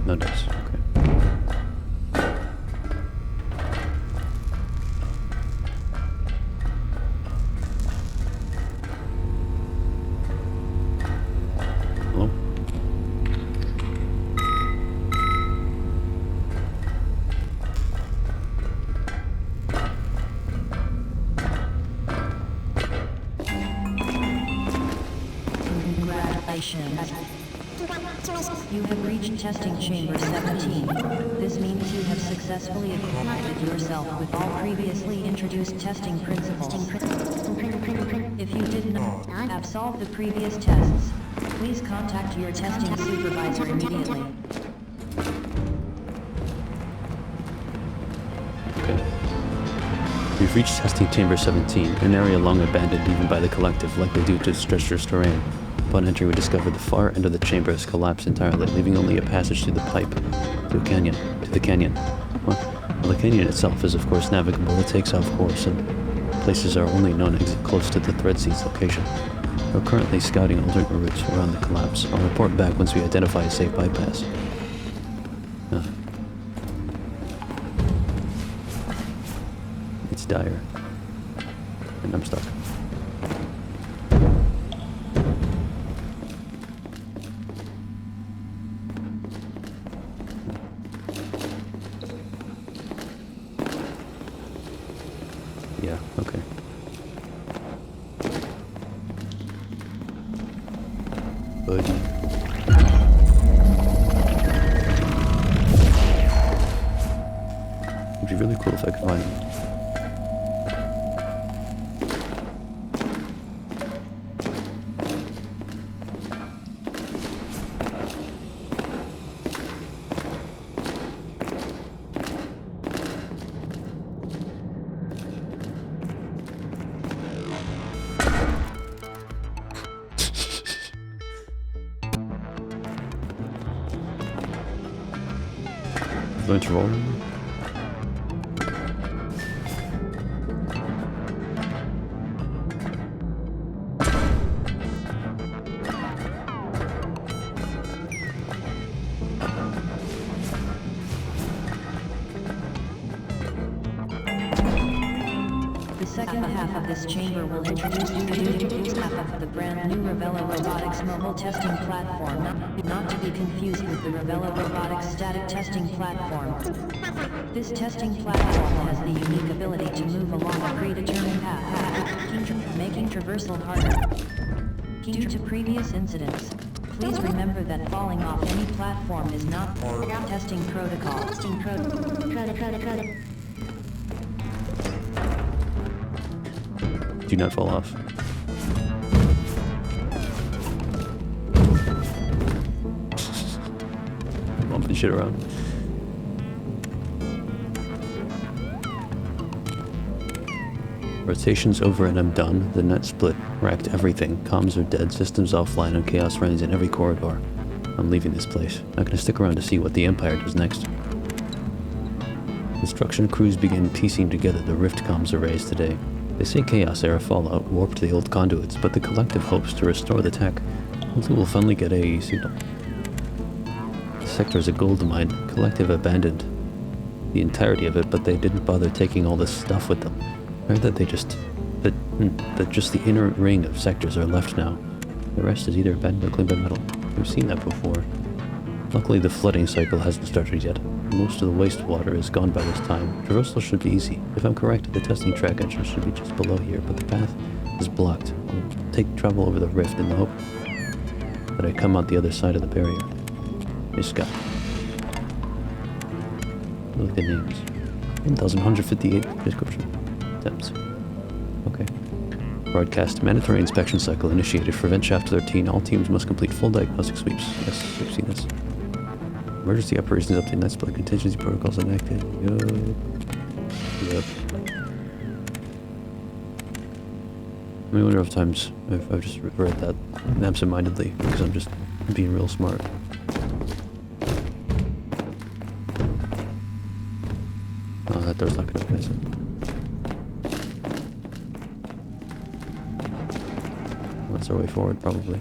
No dice. Okay. Hello? Congratulations. You have reached testing chamber 17. This means you have successfully acquainted yourself with all previously introduced testing principles. If you did not have solved the previous tests, please contact your testing supervisor immediately. Okay. We've reached testing chamber 17, an area long abandoned even by the collective, likely due to treacherous terrain. Upon entering, we discovered the far end of the chamber has collapsed entirely, leaving only a passage through the pipe to the canyon. Well, the canyon itself is of course navigable. It takes off course, and places are only known exit close to the Thread Seed's location. We're currently scouting alternate routes around the collapse. I'll report back once we identify a safe bypass. It's dire, and I'm stuck. Yeah, okay. Buddy. It'd be really cool if I could find them. Going to roll? The second half of this chamber will introduce half of the brand new Revela Robotics mobile testing platform, not to be confused with the Revela Robotics static testing platform. This testing platform has the unique ability to move along a predetermined path, making traversal harder. Due to previous incidents, please remember that falling off any platform is not testing protocol. Do not fall off. Bumping shit around. Rotation's over and I'm done. The net split. Racked everything. Comms are dead. Systems offline and chaos reigns in every corridor. I'm leaving this place. Not gonna stick around to see what the Empire does next. Construction crews begin piecing together the rift comms arrays today. They say Chaos Era fallout warped the old conduits, but the collective hopes to restore the tech. Hopefully we'll finally get a signal. The sector is a gold mine. Collective abandoned the entirety of it, but they didn't bother taking all this stuff with them. I heard that that just the inner ring of sectors are left now. The rest is either abandoned or claimed by metal. We've seen that before. Luckily the flooding cycle hasn't started yet. Most of the wastewater is gone by this time. Traversal should be easy. If I'm correct, the testing track entrance should be just below here, but the path is blocked. I'll take travel over the rift in the hope that I come out the other side of the barrier. Hey Scott. Look at the names. 1158 description. Temps. Okay. Broadcast. Mandatory inspection cycle initiated for vent shaft 13. All teams must complete full diagnostic sweeps. Yes, we've seen this. Emergency operations update. Net split. Contingency protocols enacted. Yup. I wonder if times I've just read that absent-mindedly because I'm just being real smart. Oh, that door's not gonna pass it. That's our way forward, probably.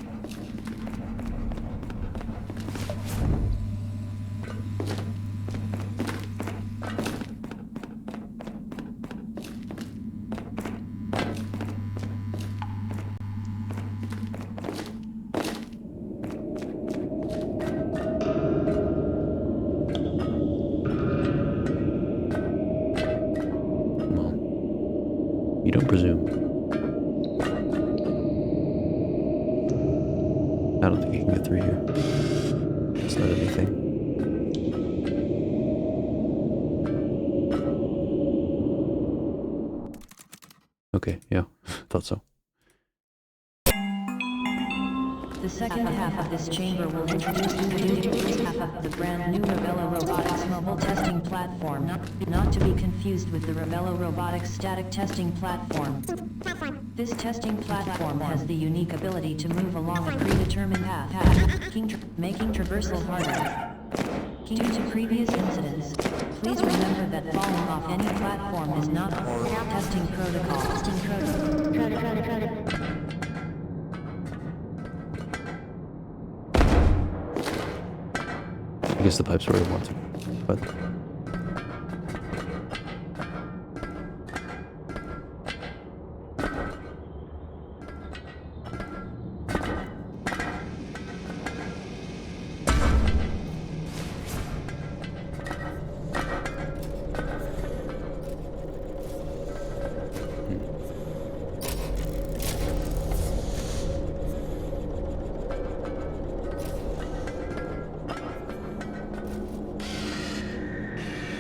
You don't presume. I don't think you can get through here. It's not anything. Okay, yeah, thought so. The second half of this chamber will introduce the brand new Revelo Robotics mobile testing platform, not to be confused with the Revelo Robotics static testing platform. This testing platform has the unique ability to move along a predetermined path, making traversal harder. Due to previous incidents, please remember that falling off any platform is not a testing protocol. I guess the pipes where I want to, but...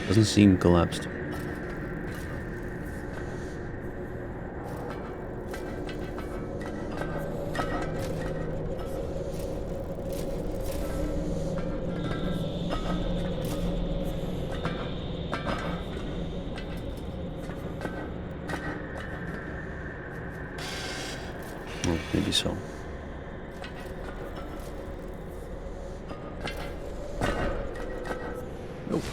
Doesn't seem collapsed. Well, maybe so. Nope.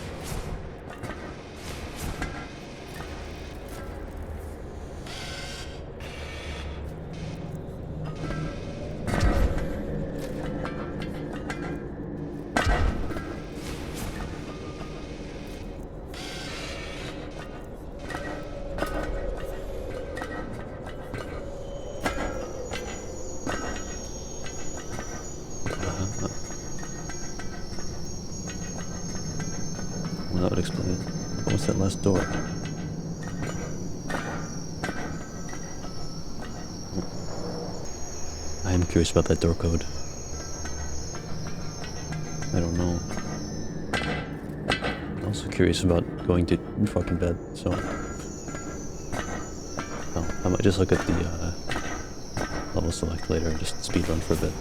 Well, that would explain it. What's that last door? I am curious about that door code. I don't know. I'm also curious about going to fucking bed, so... Oh, I might just look at the level select later and just speed run for a bit.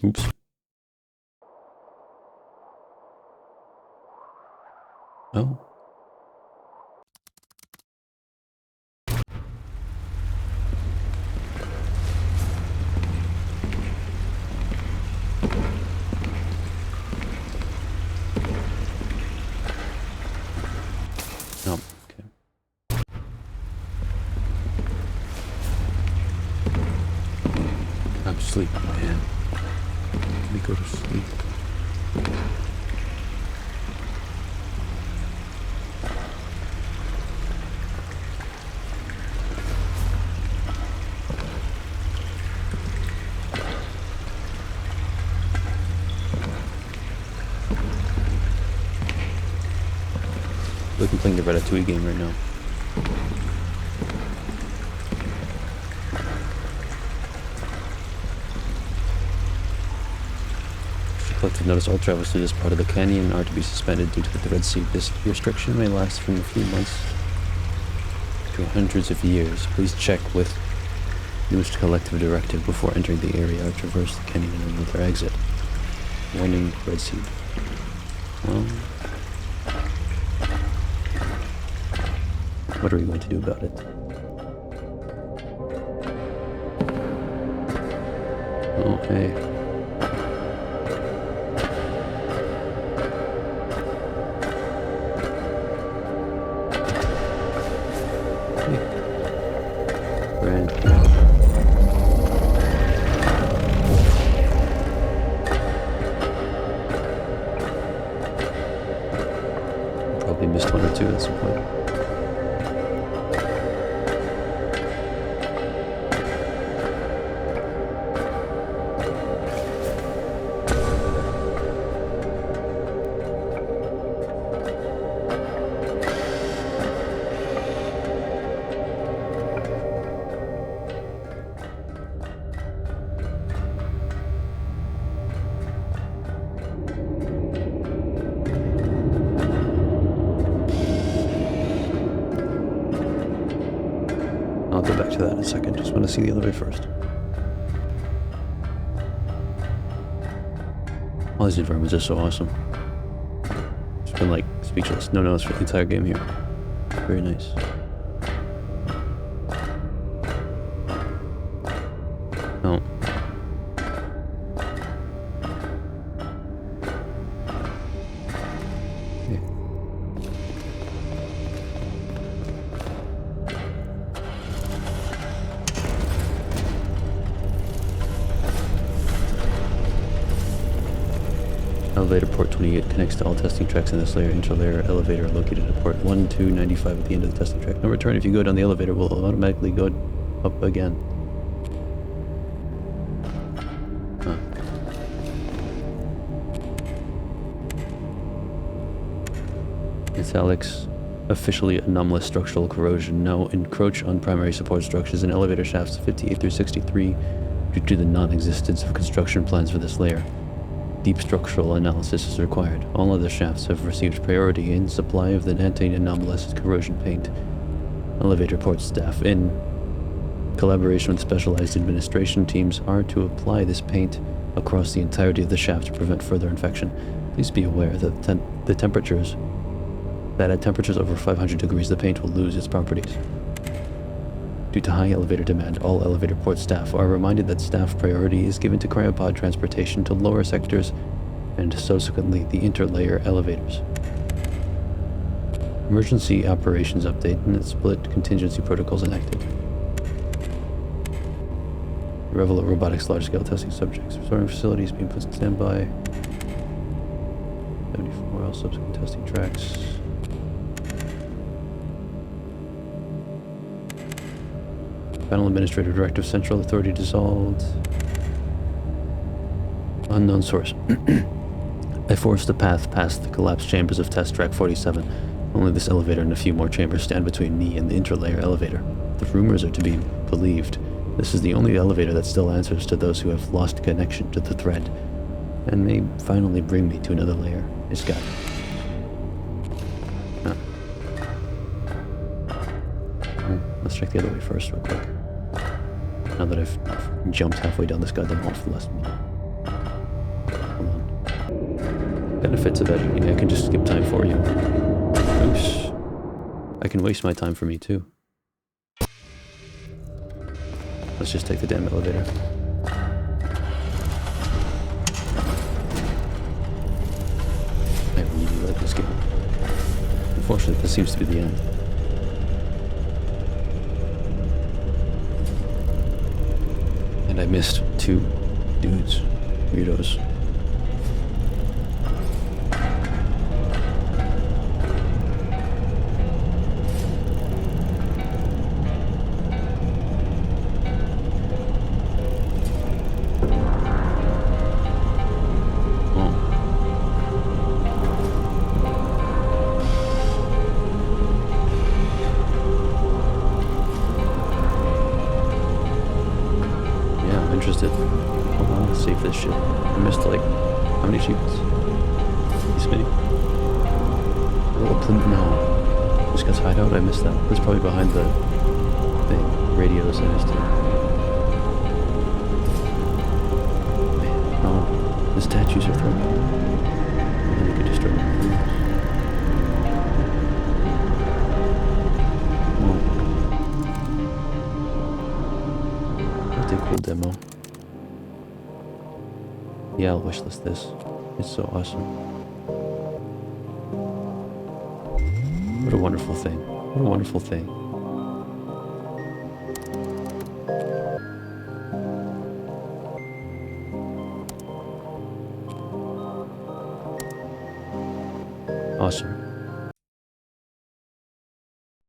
Oops. Oh. Oh, okay. I'm sleeping, man. Let me go to sleep. I'm playing the Ratatouille game right now. Collective notice all travels through this part of the canyon are to be suspended due to the Red Sea. This restriction may last from a few months to hundreds of years. Please check with newest collective directive before entering the area or traverse the canyon and another exit. Warning, Red Sea. Well, what are we going to do about it? Oh, hey. Probably missed one or two at some point. I'll go back to that in a second. Just want to see the elevator first. All these environments are so awesome. Just been like speechless. No notes for the entire game here. Very nice. Oh. Okay. Elevator port 28 connects to all testing tracks in this layer. Interlayer elevator located at port 1295 at the end of the testing track. No return. If you go down the elevator, will automatically go up again. Huh. It's Alex. Officially anomalous structural corrosion. Now encroach on primary support structures in elevator shafts 58 through 63 due to the non-existence of construction plans for this layer. Deep structural analysis is required. All other shafts have received priority in supply of the anti-anomalous corrosion paint. Elevator port staff, in collaboration with specialized administration teams, are to apply this paint across the entirety of the shaft to prevent further infection. Please be aware that at temperatures over 500 degrees, the paint will lose its properties. Due to high elevator demand, all elevator port staff are reminded that staff priority is given to cryopod transportation to lower sectors and subsequently the interlayer elevators. Emergency operations update and split contingency protocols enacted. Revelo Robotics large-scale testing subjects. Restoring facilities being put on standby. 74 all subsequent testing tracks. Final Administrative Directive Central Authority dissolved. Unknown source. I forced a path past the collapsed chambers of test track 47. Only this elevator and a few more chambers stand between me and the interlayer elevator. The rumors are to be believed. This is the only elevator that still answers to those who have lost connection to the thread, and may finally bring me to another layer. It's got it. Huh. Let's check the other way first real quick. Now that I've jumped halfway down this goddamn hall for the last minute. Benefits of editing, I can just skip time for you. Oops. I can waste my time for me too. Let's just take the damn elevator. I really like this game. Unfortunately, this seems to be the end. And I missed 2 dudes. Weirdos. Interested. Hold on, let's save this shit. I missed like how many achievements? This many? Oh, no. This guy's hideout, I missed that. That's probably behind the thing. Radios, I missed it. Man, no. The statues are throwing me. And then we could destroy them. That's a cool demo. Yeah, I'll wishlist this. It's so awesome. What a wonderful thing. What a wonderful thing. Awesome.